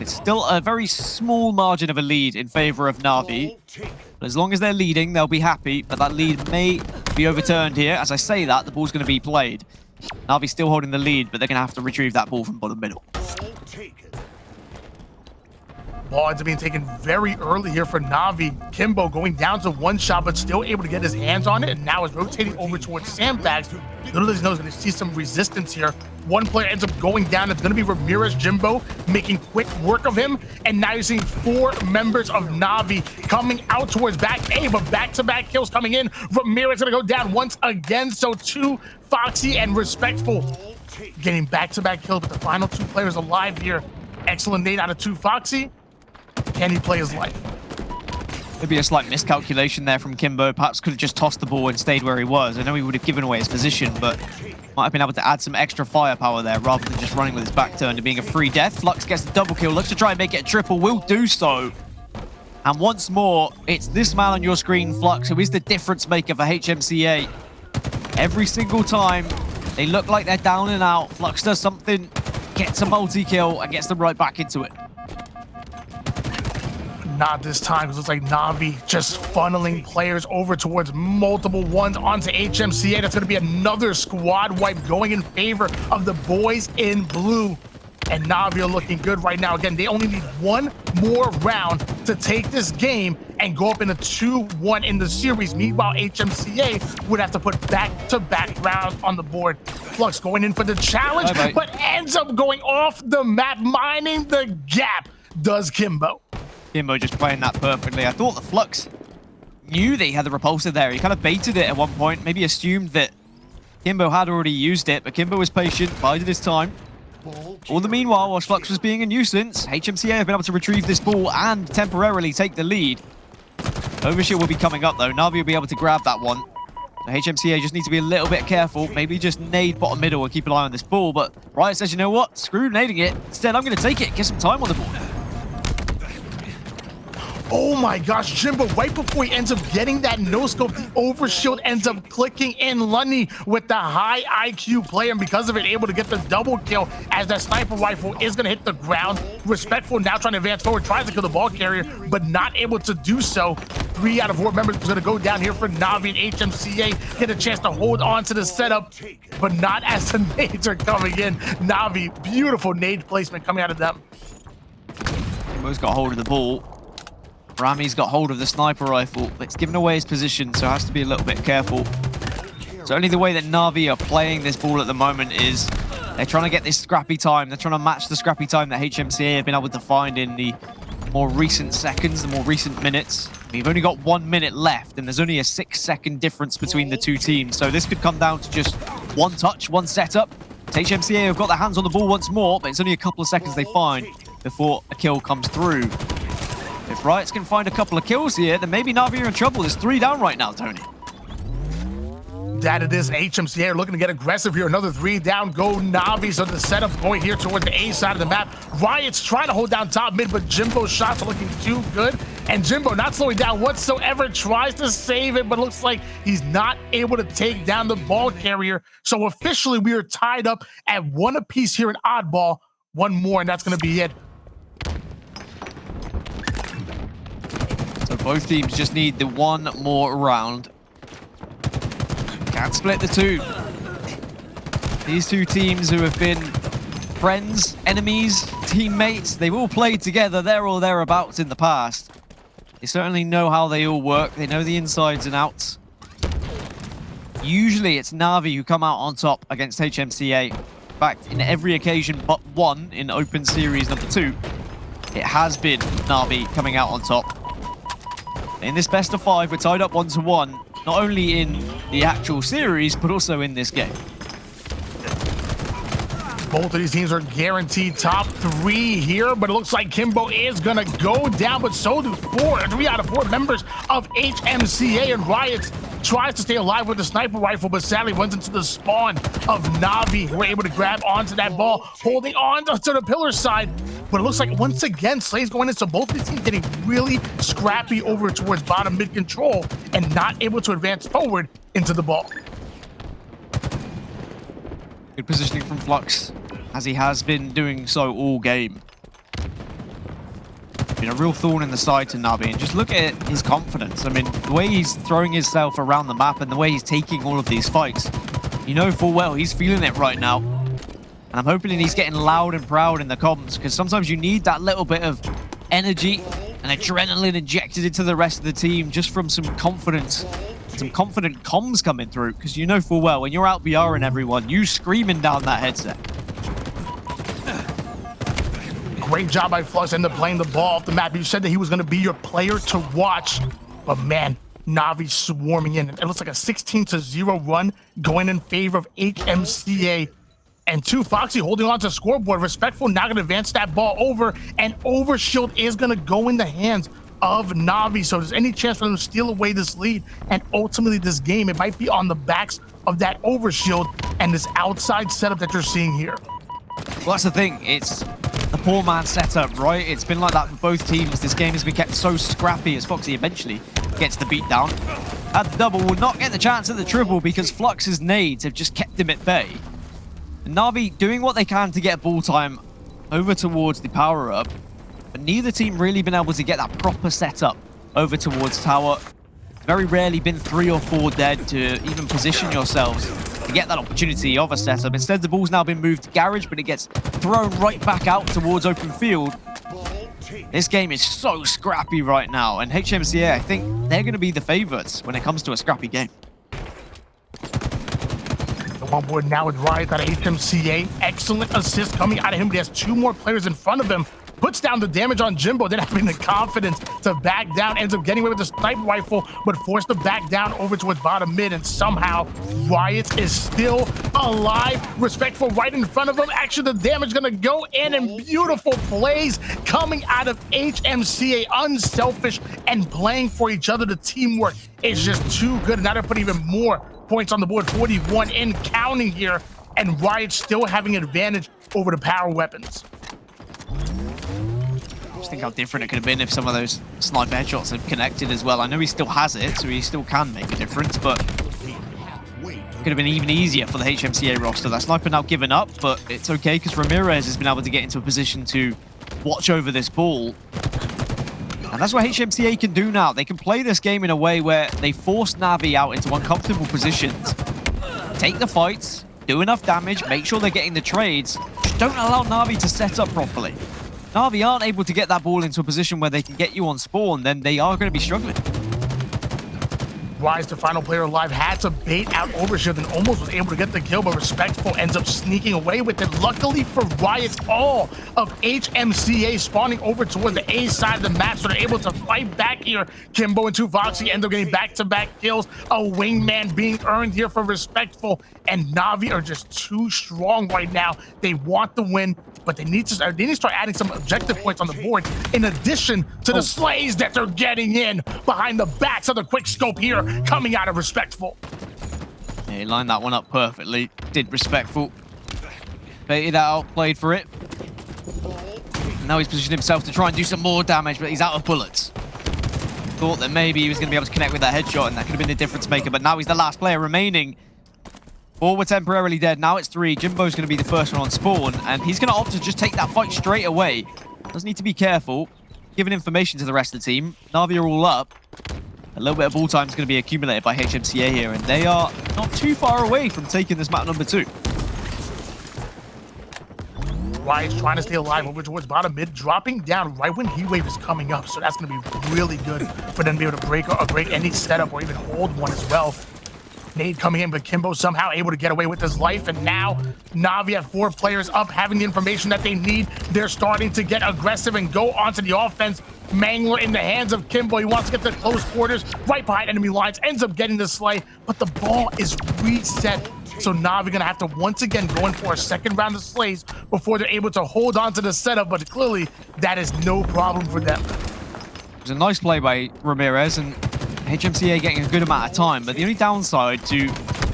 It's still a very small margin of a lead in favor of NaVi. But as long as they're leading, they'll be happy, but that lead may be overturned here. As I say that, the ball's going to be played. NaVi's still holding the lead, but they're going to have to retrieve that ball from bottom middle. Ball ends up being taken very early here for NaVi. Kimbo going down to 1 shot, but still able to get his hands on it, and now is rotating over towards sandbags. Little does he know he's going to see some resistance here. 1 player ends up going down. It's going to be Ramirez. Jimbo making quick work of him, and now you're seeing 4 members of NaVi coming out towards back A, but back-to-back kills coming in. Ramirez going to go down once again, so 2 Foxy and Respectful getting back-to-back kills, but the final 2 players alive here. Excellent nade out of 2 Foxy. Can he play his life? Maybe a slight miscalculation there from Kimbo. Perhaps could have just tossed the ball and stayed where he was. I know he would have given away his position, but might have been able to add some extra firepower there rather than just running with his back turned and being a free death. Phlux gets the double kill, looks to try and make it a triple, will do so. And once more, it's this man on your screen, Phlux, who is the difference maker for HMCA. Every single time they look like they're down and out, Phlux does something, gets a multi-kill, and gets them right back into it. Not this time, because it looks like NaVi just funneling players over towards multiple ones onto HMCA. That's going to be another squad wipe going in favor of the boys in blue. And NaVi are looking good right now. Again, they only need 1 more round to take this game and go up in a 2-1 in the series. Meanwhile, HMCA would have to put back-to-back rounds on the board. Phlux going in for the challenge, Bye-bye. but ends up going off the map, mining the gap, does Kimbo. Kimbo just playing that perfectly. I thought the Phlux knew that he had the repulsor there. He kind of baited it at one point, maybe assumed that Kimbo had already used it, but Kimbo was patient, bided his time. All the meanwhile, while Phlux was being a nuisance, HMCA have been able to retrieve this ball and temporarily take the lead. Overshield will be coming up though. NaVi will be able to grab that one. So HMCA just need to be a little bit careful. Maybe just nade bottom middle and keep an eye on this ball. But Riotz says, you know what? Screw nading it. Instead, I'm going to take it. Get some time on the ball. Oh my gosh, Jimbo, right before he ends up getting that no-scope, the overshield ends up clicking in. Lunny with the high IQ play, and because of it, able to get the double kill as that sniper rifle is going to hit the ground. Respectful now trying to advance forward, tries to kill the ball carrier, but not able to do so. 3 out of 4 members going to go down here for NaVi and HMCA. Get a chance to hold on to the setup, but not as the nades are coming in. NaVi, beautiful nade placement coming out of them. Kimbo's got hold of the ball. Rami's got hold of the sniper rifle, but it's given away his position, so has to be a little bit careful. So only the way that NaVi are playing this ball at the moment is they're trying to get this scrappy time. They're trying to match the scrappy time that HMCA have been able to find in the more recent seconds, the more recent minutes. We've only got 1 minute left, and there's only a 6-second difference between the two teams. So this could come down to just one touch, one setup. HMCA have got their hands on the ball once more, but it's only a couple of seconds they find before a kill comes through. If Riotz can find a couple of kills here, then maybe NaVi are in trouble. There's 3 down right now, Tony. That it is. HMCA are looking to get aggressive here. Another 3 down. Go NaVi. So the setup going here towards the A side of the map. Riotz trying to hold down top mid, but Jimbo's shots are looking too good. And Jimbo not slowing down whatsoever. Tries to save it, but looks like he's not able to take down the ball carrier. So officially, we are tied up at 1 apiece here in Oddball. 1 more, and that's going to be it. So both teams just need the 1 more round. Can't split the 2. These 2 teams who have been friends, enemies, teammates, they've all played together there or thereabouts in the past. They certainly know how they all work. They know the insides and outs. Usually it's NaVi who come out on top against HMCA. In fact, in every occasion but 1 in Open Series number 2, it has been NaVi coming out on top. In this best of 5, we're tied up 1-1, not only in the actual series, but also in this game. Both of these teams are guaranteed top 3 here, but it looks like Kimbo is going to go down, but so do 3 out of 4 members of HMCA, and Riotz tries to stay alive with the sniper rifle, but sadly runs into the spawn of NaVi, who were able to grab onto that ball, holding on to the pillar side. But it looks like once again, Slay's going in, so both of these teams getting really scrappy over towards bottom mid control and not able to advance forward into the ball. Good positioning from Phlux, as he has been doing so all game. Been a real thorn in the side to NaVi, and just look at his confidence. I mean, the way he's throwing himself around the map and the way he's taking all of these fights, you know full well he's feeling it right now. And I'm hoping he's getting loud and proud in the comms, because sometimes you need that little bit of energy and adrenaline injected into the rest of the team just from some confidence, some confident comms coming through, because you know full well when you're out BRing everyone, you screaming down that headset. Great job by Phlux, ended up playing the ball off the map. You said that he was going to be your player to watch, but man, NaVi swarming in. It looks like a 16-0 run going in favor of HMCA. And 2 Foxy holding on to scoreboard. Respectful now going to advance that ball over, and overshield is going to go in the hands of NaVi. So there's any chance for them to steal away this lead, and ultimately this game, it might be on the backs of that overshield and this outside setup that you're seeing here. Well, that's the thing. It's the poor man setup, right? It's been like that for both teams. This game has been kept so scrappy as Foxy eventually gets the beat down. At the double, will not get the chance at the triple because Flux's nades have just kept him at bay. And NaVi doing what they can to get ball time over towards the power-up, but neither team really been able to get that proper setup over towards tower. Very rarely been 3 or 4 dead to even position yourselves to get that opportunity of a setup. Instead, the ball's now been moved to garage, but it gets thrown right back out towards open field. This game is so scrappy right now, and HMCA, I think they're going to be the favorites when it comes to a scrappy game. On board now with Riotz out of HMCA. Excellent assist coming out of him, but he has 2 more players in front of him. Puts down the damage on Jimbo, then having the confidence to back down, ends up getting away with the sniper rifle, but forced to back down over towards bottom mid, and somehow Riotz is still alive. Respectful right in front of him. Actually, the damage gonna go in, and beautiful plays coming out of HMCA. Unselfish and playing for each other. The teamwork is just too good, and now they're putting even more points on the board. 41 in counting here, and Riotz still having advantage over the power weapons. Just think how different it could have been if some of those sniper headshots had connected as well. I know he still has it, so he still can make a difference, but could have been even easier for the HMCA roster. That sniper now given up, but it's okay because Ramirez has been able to get into a position to watch over this ball. And that's what HMCA can do now. They can play this game in a way where they force NaVi out into uncomfortable positions, take the fights, do enough damage, make sure they're getting the trades. Just don't allow NaVi to set up properly. NaVi aren't able to get that ball into a position where they can get you on spawn, then they are going to be struggling. Riotz, the final player alive, had to bait out Overshield and almost was able to get the kill, but Respectful ends up sneaking away with it. Luckily for Riotz, all of HMCA spawning over toward the A side of the map, so they're able to fight back here. Kimbo and 2Foxy end up getting back-to-back kills. A wingman being earned here for Respectful, and NaVi are just too strong right now. They want the win, but they need to start adding some objective points on the board in addition to the slays that they're getting in behind the backs of the quick scope here coming out of Respectful. Yeah, he lined that one up perfectly. Did Respectful. Baited out, played for it. Now he's positioned himself to try and do some more damage, but he's out of bullets. Thought that maybe he was going to be able to connect with that headshot and that could have been the difference maker, but now he's the last player remaining. 4 were temporarily dead, now it's 3. Jimbo's going to be the first one on spawn, and he's going to opt to just take that fight straight away. Does need to be careful, giving information to the rest of the team. NaVi are all up. A little bit of ball time is going to be accumulated by HMCA here, and they are not too far away from taking this map number 2. Riotz trying to stay alive over towards bottom mid, dropping down right when Heat Wave is coming up, so that's going to be really good for them to be able to break any setup or even hold one as well. Nade coming in, but Kimbo somehow able to get away with his life, and now NaVi have 4 players up, having the information that they need. They're starting to get aggressive and go onto the offense. Mangler in the hands of Kimbo. He wants to get to close quarters, right behind enemy lines, ends up getting the slay, but the ball is reset. So NaVi gonna have to once again go in for a second round of slays before they're able to hold on to the setup, but clearly that is no problem for them. It was a nice play by Ramirez, and HMCA getting a good amount of time, but the only downside to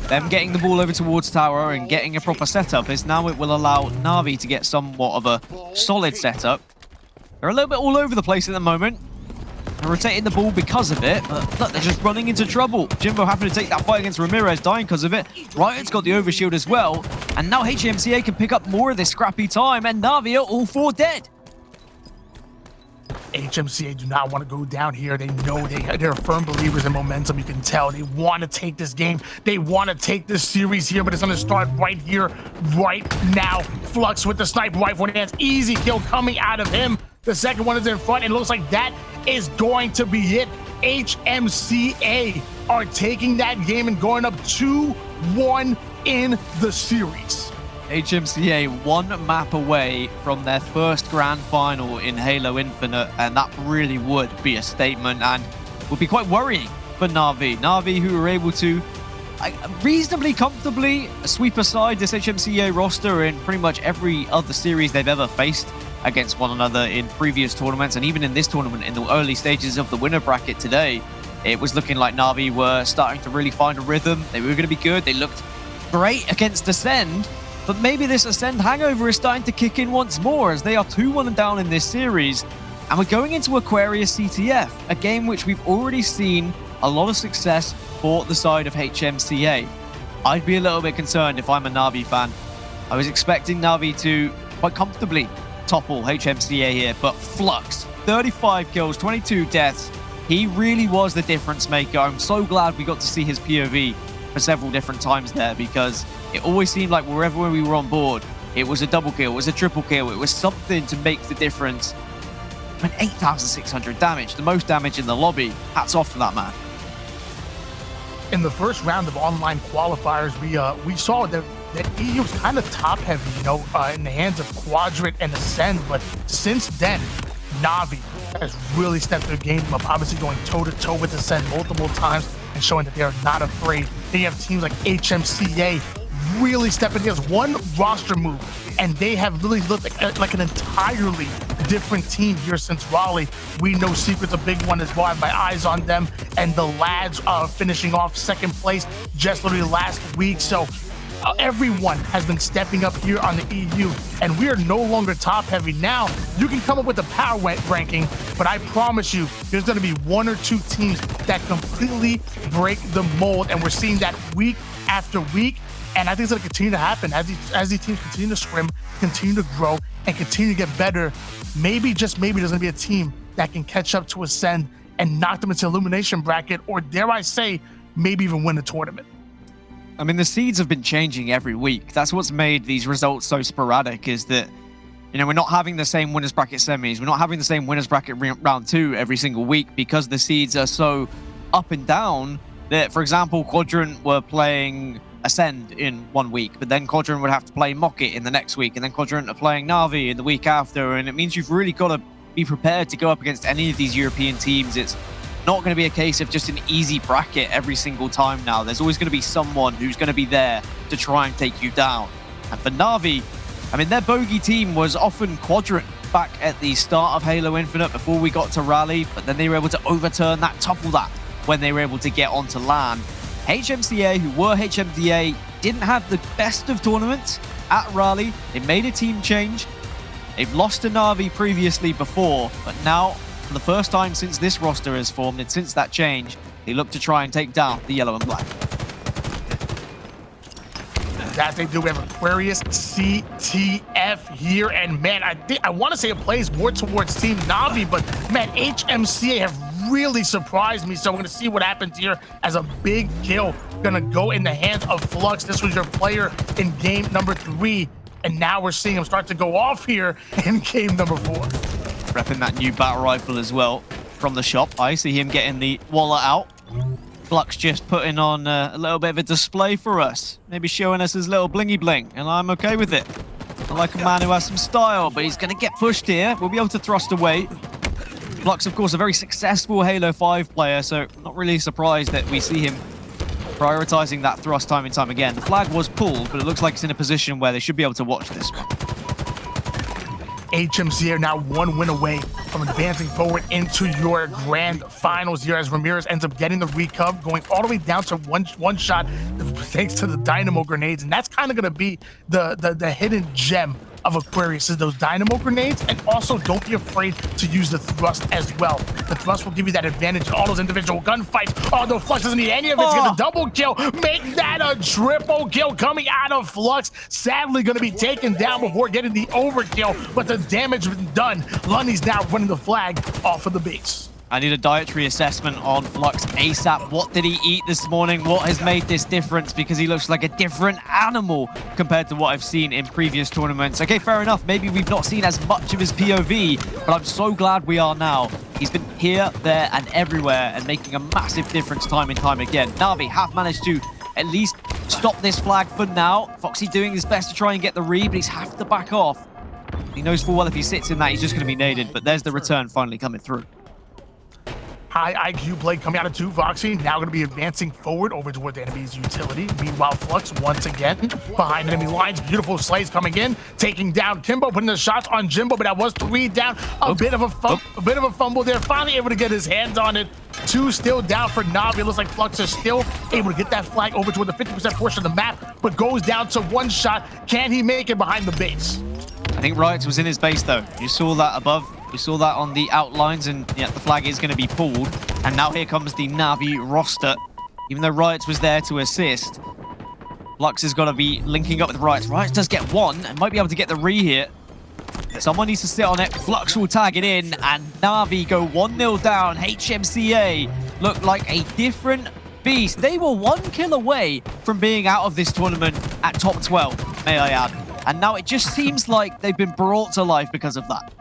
them getting the ball over towards tower and getting a proper setup is now it will allow NaVi to get somewhat of a solid setup. They're a little bit all over the place at the moment. They're rotating the ball because of it, but look, they're just running into trouble. Jimbo having to take that fight against Ramirez, dying because of it. Riot's got the overshield as well, and now HMCA can pick up more of this scrappy time, and NaVi are all 4 dead. HMCA do not want to go down here. They know they're firm believers in momentum. You can tell they want to take this game. They want to take this series here, but it's going to start right here, right now. Phlux with the sniper rifle in hands. Easy kill coming out of him. The second one is in front. It looks like that is going to be it. HMCA are taking that game and going up 2-1 in the series. HMCA 1 map away from their first grand final in Halo Infinite, and that really would be a statement and would be quite worrying for NaVi. NaVi, who were able to reasonably comfortably sweep aside this HMCA roster in pretty much every other series they've ever faced against one another in previous tournaments, and even in this tournament in the early stages of the winner bracket today, it was looking like NaVi were starting to really find a rhythm. They were going to be good. They looked great against Ascend. But maybe this Ascend hangover is starting to kick in once more as they are 2-1 down in this series. And we're going into Aquarius CTF, a game which we've already seen a lot of success for the side of HMCA. I'd be a little bit concerned if I'm a NaVi fan. I was expecting NaVi to quite comfortably topple HMCA here, but Phlux, 35 kills, 22 deaths. He really was the difference maker. I'm so glad we got to see his POV for several different times there, because it always seemed like wherever we were on board, it was a double kill, it was a triple kill, it was something to make the difference. I mean, 8,600 damage, the most damage in the lobby. Hats off to that man. in the first round of online qualifiers, we saw that EU was kind of top heavy, you know, in the hands of Quadrant and Ascend. But since then, NaVi has really stepped their game up, obviously going toe-to-toe with Ascend multiple times and showing that they are not afraid. They have teams like HMCA really stepping against one roster move, and they have really looked like an entirely different team here since Raleigh. We know Secret's a big one as well. I have my eyes on them, and the lads finishing off second place just literally last week. So everyone has been stepping up here on the EU, and we are no longer top heavy. Now you can come up with a power ranking, but I promise you there's going to be one or two teams that completely break the mold, and we're seeing that week after week. And I think it's going to continue to happen as these teams continue to scrim, continue to grow, and continue to get better. Maybe, just maybe, there's going to be a team that can catch up to Ascend and knock them into the elimination bracket, or dare I say, maybe even win the tournament. I mean, the seeds have been changing every week. That's what's made these results so sporadic, is that, you know, we're not having the same winners bracket semis. We're not having the same winners bracket round 2 every single week because the seeds are so up and down that, for example, Quadrant were playing Ascend in 1 week, but then Quadrant would have to play Mocket in the next week, and then Quadrant are playing NaVi in the week after, and it means you've really got to be prepared to go up against any of these European teams. It's not going to be a case of just an easy bracket every single time now. There's always going to be someone who's going to be there to try and take you down. And for NaVi, I mean, their bogey team was often Quadrant back at the start of Halo Infinite before we got to Raleigh, but then they were able to overturn that, topple that when they were able to get onto LAN. HMCA, who were HMCA, didn't have the best of tournaments at Raleigh. They made a team change. They've lost to NaVi previously before, but now, for the first time since this roster has formed and since that change, they look to try and take down the yellow and black. That they do. We have Aquarius, CTF here, and man, I want to say it plays more towards Team NaVi, but man, HMCA have really surprised me. So we're gonna see what happens here as a big kill gonna go in the hands of Phlux. This was your player in game number 3, and now we're seeing him start to go off here in game number 4. Repping that new battle rifle as well from the shop. I see him getting the wallet out. Phlux just putting on a little bit of a display for us. Maybe showing us his little blingy bling, and I'm okay with it. I like a man who has some style, but he's going to get pushed here. We'll be able to thrust away. Phlux, of course, a very successful Halo 5 player, so not really surprised that we see him prioritizing that thrust time and time again. The flag was pulled, but it looks like it's in a position where they should be able to watch this one. HMCA are now 1 win away from advancing forward into your grand finals here as Ramirez ends up getting the recov, going all the way down to one shot thanks to the dynamo grenades. And that's kind of going to be the hidden gem of Aquarius, is those dynamo grenades. And also don't be afraid to use the thrust as well. The thrust will give you that advantage in all those individual gunfights. Although Phlux doesn't need any of it to get the double kill. Make that a triple kill coming out of Phlux. Sadly going to be taken down before getting the overkill, but the damage has been done. Lunny's now running the flag off of the base. I need a dietary assessment on Phlux ASAP. What did he eat this morning? What has made this difference? Because he looks like a different animal compared to what I've seen in previous tournaments. Okay, fair enough. Maybe we've not seen as much of his POV, but I'm so glad we are now. He's been here, there, and everywhere, and making a massive difference time and time again. NaVi have managed to at least stop this flag for now. Foxy doing his best to try and get the read, but he's have to back off. He knows full well if he sits in that, he's just going to be naded, but there's the return finally coming through. High IQ play coming out of 2. Foxy now going to be advancing forward over toward the enemy's utility. Meanwhile, Phlux once again behind enemy lines. Beautiful slays coming in, taking down Kimbo, putting the shots on Jimbo, but that was 3 down. A bit of a fumble there. Finally able to get his hands on it. 2 still down for NaVi. It looks like Phlux is still able to get that flag over toward the 50% portion of the map, but goes down to 1 shot. Can he make it behind the base? I think Riotz was in his base though. You saw that above. We saw that on the outlines, and yeah, the flag is going to be pulled. And now here comes the NaVi roster. Even though Riotz was there to assist, Phlux has got to be linking up with Riotz. Riotz does get 1 and might be able to get the re here. Someone needs to sit on it. Phlux will tag it in, and NaVi go 1-0 down. HMCA look like a different beast. They were 1 kill away from being out of this tournament at top 12, may I add. And now it just seems like they've been brought to life because of that.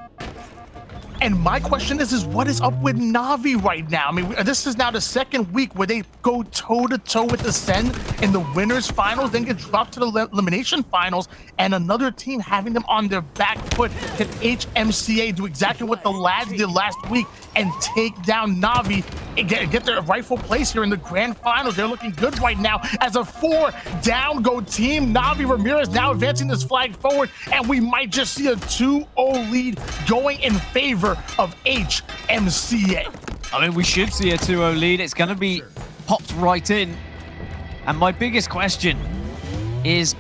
And my question is what is up with NaVi right now? I mean, this is now the second week where they go toe-to-toe with Ascend in the winners finals, then get dropped to the elimination finals, and another team having them on their back foot. Can HMCA do exactly what the lads did last week and take down NaVi and get their rightful place here in the grand finals? They're looking good right now as a 4-down go team. NaVi, Ramirez now advancing this flag forward, and we might just see a 2-0 lead going in favor of HMCA. I mean, we should see a 2-0 lead. It's going to be popped right in. And my biggest question is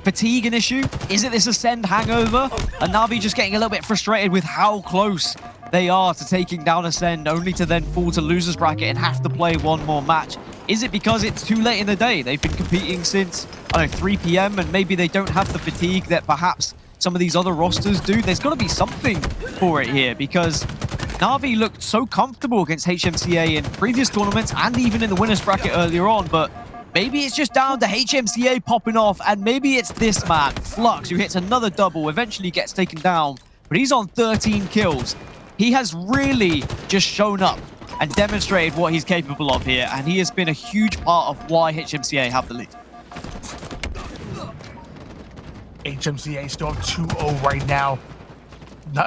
fatigue an issue? Is it this Ascend hangover? And NaVi just getting a little bit frustrated with how close they are to taking down Ascend, only to then fall to losers bracket and have to play one more match? Is it because it's too late in the day? They've been competing since, I don't know, 3 p.m. and maybe they don't have the fatigue that perhaps some of these other rosters do. There's got to be something for it here, because NaVi looked so comfortable against HMCA in previous tournaments and even in the winners bracket earlier on, but maybe it's just down to HMCA popping off, and maybe it's this man, Phlux, who hits another double, eventually gets taken down, but he's on 13 kills. He has really just shown up and demonstrated what he's capable of here, and he has been a huge part of why HMCA have the lead. HMCA still have 2-0 right now.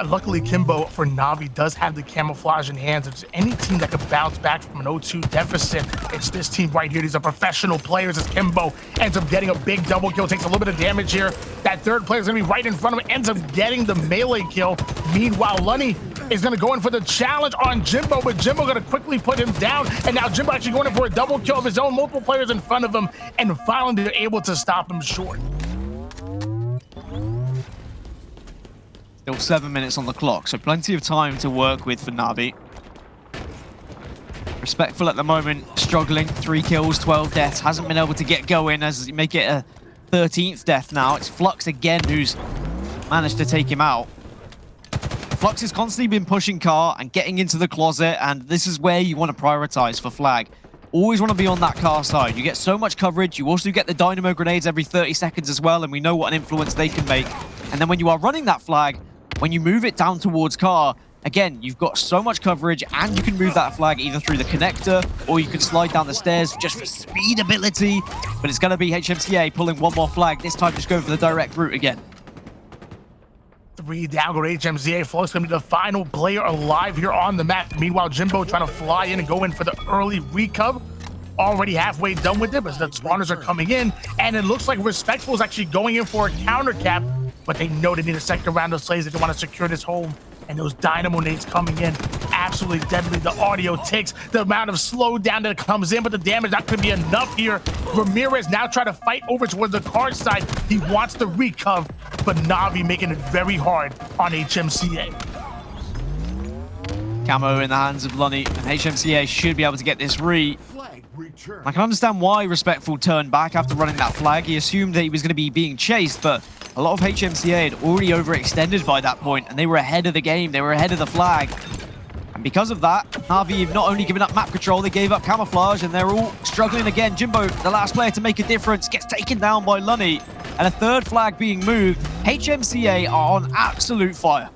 Luckily, Kimbo for NaVi does have the camouflage in hands. If there's any team that could bounce back from an 0-2 deficit, it's this team right here. These are professional players as Kimbo ends up getting a big double kill, takes a little bit of damage here. That third player is going to be right in front of him, ends up getting the melee kill. Meanwhile, Lunny is going to go in for the challenge on Jimbo, but Jimbo going to quickly put him down. And now Jimbo actually going in for a double kill of his own, multiple players in front of him, and finally they're able to stop him short. Still 7 minutes on the clock, so plenty of time to work with for NaVi. Respectful at the moment, struggling. 3 kills, 12 deaths. Hasn't been able to get going as he make it a 13th death now. It's Phlux again who's managed to take him out. Phlux has constantly been pushing car and getting into the closet, and this is where you want to prioritize for flag. Always want to be on that car side. You get so much coverage. You also get the dynamo grenades every 30 seconds as well, and we know what an influence they can make. And then when you are running that flag, when you move it down towards car, again, you've got so much coverage, and you can move that flag either through the connector or you can slide down the stairs just for speed ability. But it's going to be HMCA pulling one more flag, this time just going for the direct route again. 3 down go to HMCA. Phlux going to be the final player alive here on the map. Meanwhile, Jimbo trying to fly in and go in for the early recov. Already halfway done with it, but the spawners are coming in, and it looks like Respectful is actually going in for a counter cap, but they know they need a second round of slays if they want to secure this home. And those dynamo nades coming in, absolutely deadly. The audio takes the amount of slowdown that comes in, but the damage not going to be enough here. Ramirez now trying to fight over towards the car side. He wants the recov, but NaVi making it very hard on HMCA. Camo in the hands of Lunny, and HMCA should be able to get this re. I can understand why Respectful turned back after running that flag. He assumed that he was going to be being chased, but a lot of HMCA had already overextended by that point, and they were ahead of the game. They were ahead of the flag. And because of that, NaVi have not only given up map control, they gave up camouflage, and they're all struggling again. Jimbo, the last player to make a difference, gets taken down by Lunny, and a third flag being moved. HMCA are on absolute fire.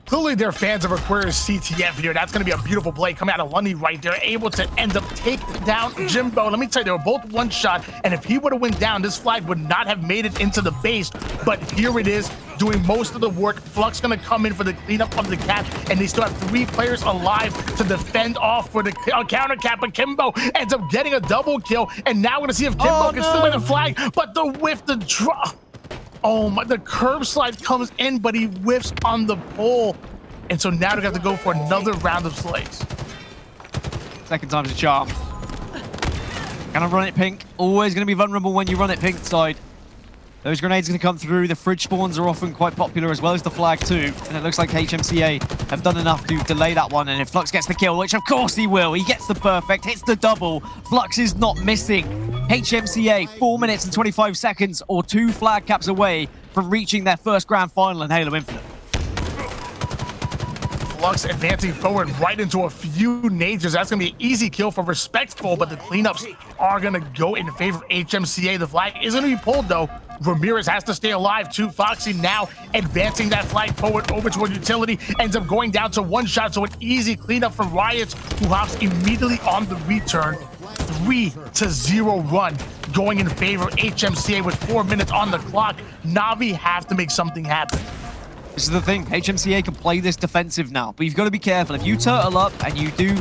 Clearly, they're fans of Aquarius CTF here. That's going to be a beautiful play coming out of Lunny right there, able to end up taking down Jimbo. Let me tell you, they were both one shot, and if he would have went down, this flag would not have made it into the base. But here it is, doing most of the work. Phlux going to come in for the cleanup of the cap, and they still have 3 players alive to defend off for the counter cap. But Kimbo ends up getting a double kill, and now we're going to see if Kimbo can still win the flag. But the whiff, the drop. Oh my, the curb slide comes in, but he whiffs on the pole. And so now we have to go for another round of slays. Second time's a charm. Gonna run it pink. Always gonna be vulnerable when you run it pink side. Those grenades gonna come through. The fridge spawns are often quite popular as well as the flag too. And it looks like HMCA have done enough to delay that one. And if Phlux gets the kill, which of course he will, he gets the perfect, hits the double. Phlux is not missing. HMCA 4 minutes and 25 seconds or 2 flag caps away from reaching their first grand final in Halo Infinite. Phlux advancing forward right into a few nades. That's going to be an easy kill for Respectful, but the cleanups are going to go in favor of HMCA. The flag is going to be pulled, though. Ramirez has to stay alive too. Foxy now advancing that flag forward over toward utility. Ends up going down to one shot, so an easy cleanup for Riotz, who hops immediately on the return. 3-0 run going in favor of HMCA with 4 minutes on the clock. NaVi have to make something happen. This is the thing. HMCA can play this defensive now, but you've got to be careful. If you turtle up and you do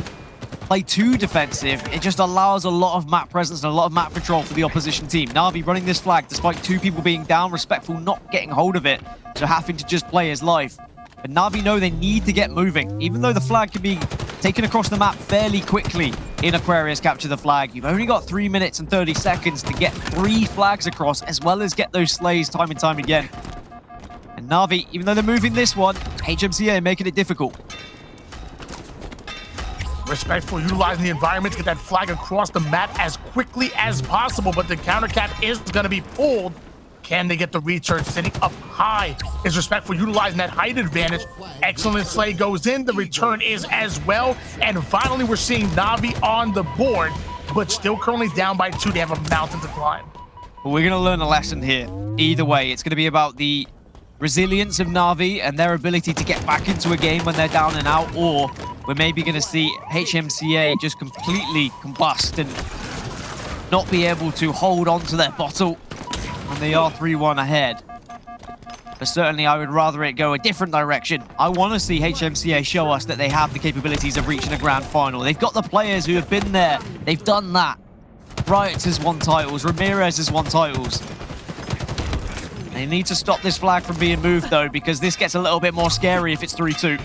play too defensive, it just allows a lot of map presence and a lot of map control for the opposition team. NaVi running this flag despite 2 people being down, Respectful not getting hold of it, so having to just play his life. But NaVi know they need to get moving. Even though the flag can be taken across the map fairly quickly in Aquarius Capture the Flag, you've only got 3 minutes and 30 seconds to get 3 flags across, as well as get those slays time and time again. And NaVi, even though they're moving this one, HMCA making it difficult. Respectful utilizing the environment to get that flag across the map as quickly as possible, but the counter cap is going to be pulled. Can they get the return sitting up high? Is Respectful utilizing that height advantage? Excellent slay goes in. The return is as well. And finally, we're seeing NaVi on the board, but still currently down by 2. They have a mountain to climb. Well, we're going to learn a lesson here. Either way, it's going to be about the resilience of NaVi and their ability to get back into a game when they're down and out, or we're maybe going to see HMCA just completely combust and not be able to hold on to their bottle when they are 3-1 ahead. But certainly I would rather it go a different direction. I want to see HMCA show us that they have the capabilities of reaching a grand final. They've got the players who have been there. They've done that. Riotz has won titles. Ramirez has won titles. They need to stop this flag from being moved, though, because this gets a little bit more scary if it's 3-2.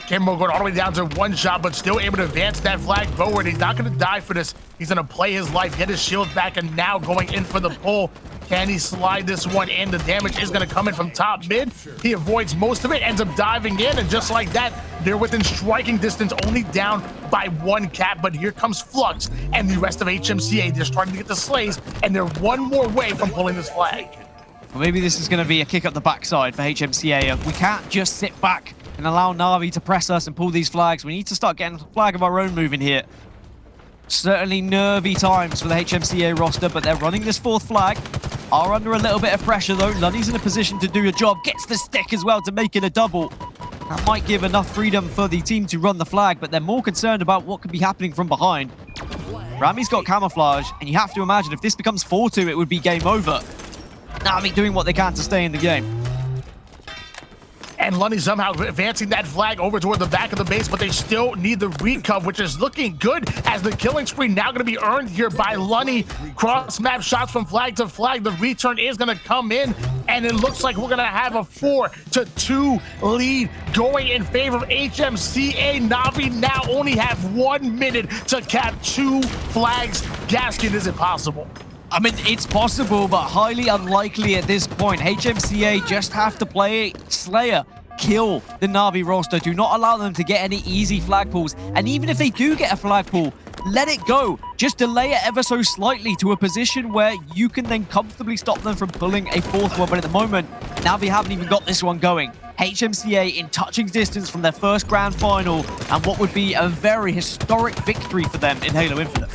Kimbo going all the way down to 1 shot, but still able to advance that flag forward. He's not going to die for this. He's going to play his life, get his shield back, and now going in for the pull. Can he slide this one in? The damage is going to come in from top mid. He avoids most of it, ends up diving in, and just like that, they're within striking distance, only down by 1 cap. But here comes Phlux and the rest of HMCA. They're starting to get the slays, and they're 1 more way from pulling this flag. Well, maybe this is going to be a kick up the backside for HMCA. We can't just sit back and allow NaVi to press us and pull these flags. We need to start getting a flag of our own moving here. Certainly nervy times for the HMCA roster, but they're running this 4th flag. Are under a little bit of pressure, though. Lunny's in a position to do a job. Gets the stick as well to make it a double. That might give enough freedom for the team to run the flag, but they're more concerned about what could be happening from behind. Rami's got camouflage, and you have to imagine if this becomes 4-2, it would be game over. NaVi doing what they can to stay in the game. And Lunny somehow advancing that flag over toward the back of the base, but they still need the recov, which is looking good as the killing spree now going to be earned here by Lunny. Cross-map shots from flag to flag. The return is going to come in, and it looks like we're going to have a 4-2 lead going in favor of HMCA. NaVi now only have 1 minute to cap 2 flags. Gaskin, is it possible? I mean, it's possible, but highly unlikely at this point. HMCA just have to play Slayer, kill the NaVi roster. Do not allow them to get any easy flag pulls. And even if they do get a flag pull, let it go. Just delay it ever so slightly to a position where you can then comfortably stop them from pulling a 4th one. But at the moment, NaVi haven't even got this one going. HMCA in touching distance from their first grand final and what would be a very historic victory for them in Halo Infinite.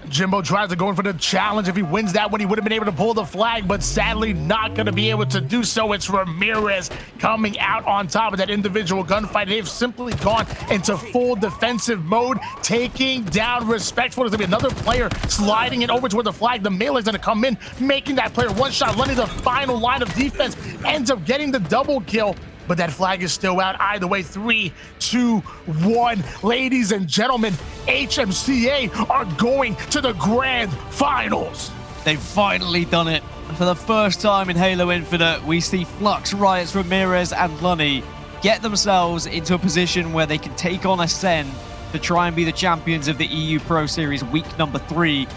Jimbo tries to go in for the challenge. If he wins that one, he would have been able to pull the flag, but sadly not going to be able to do so. It's Ramirez coming out on top of that individual gunfight. They've simply gone into full defensive mode, taking down Respectful. There's going to be another player sliding it over toward the flag. The melee's going to come in, making that player 1 shot. Lunny, the final line of defense, ends up getting the double kill. But that flag is still out. Either way, 3, 2, 1. Ladies and gentlemen, HMCA are going to the grand finals. They've finally done it. For the first time in Halo Infinite, we see Phlux, Riotz, Ramirez, and Lunny get themselves into a position where they can take on Ascend to try and be the champions of the EU Pro Series week number 3.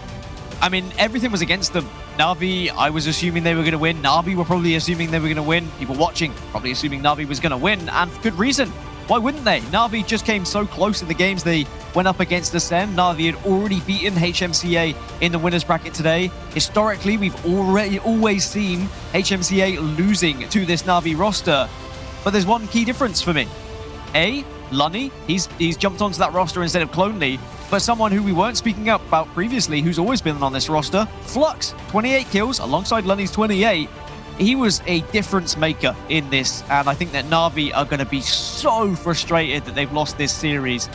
I mean, everything was against them. NaVi, I was assuming they were going to win. NaVi were probably assuming they were going to win. People watching probably assuming NaVi was going to win, and for good reason. Why wouldn't they? NaVi just came so close in the games they went up against Ascend. NaVi had already beaten HMCA in the winners bracket today. Historically, we've always seen HMCA losing to this NaVi roster. But there's one key difference for me. Lunny, he's jumped onto that roster instead of Clonely. but someone who we weren't speaking about previously, who's always been on this roster, Phlux, 28 kills alongside Lunny's 28. He was a difference maker in this, and I think that NaVi are going to be so frustrated that they've lost this series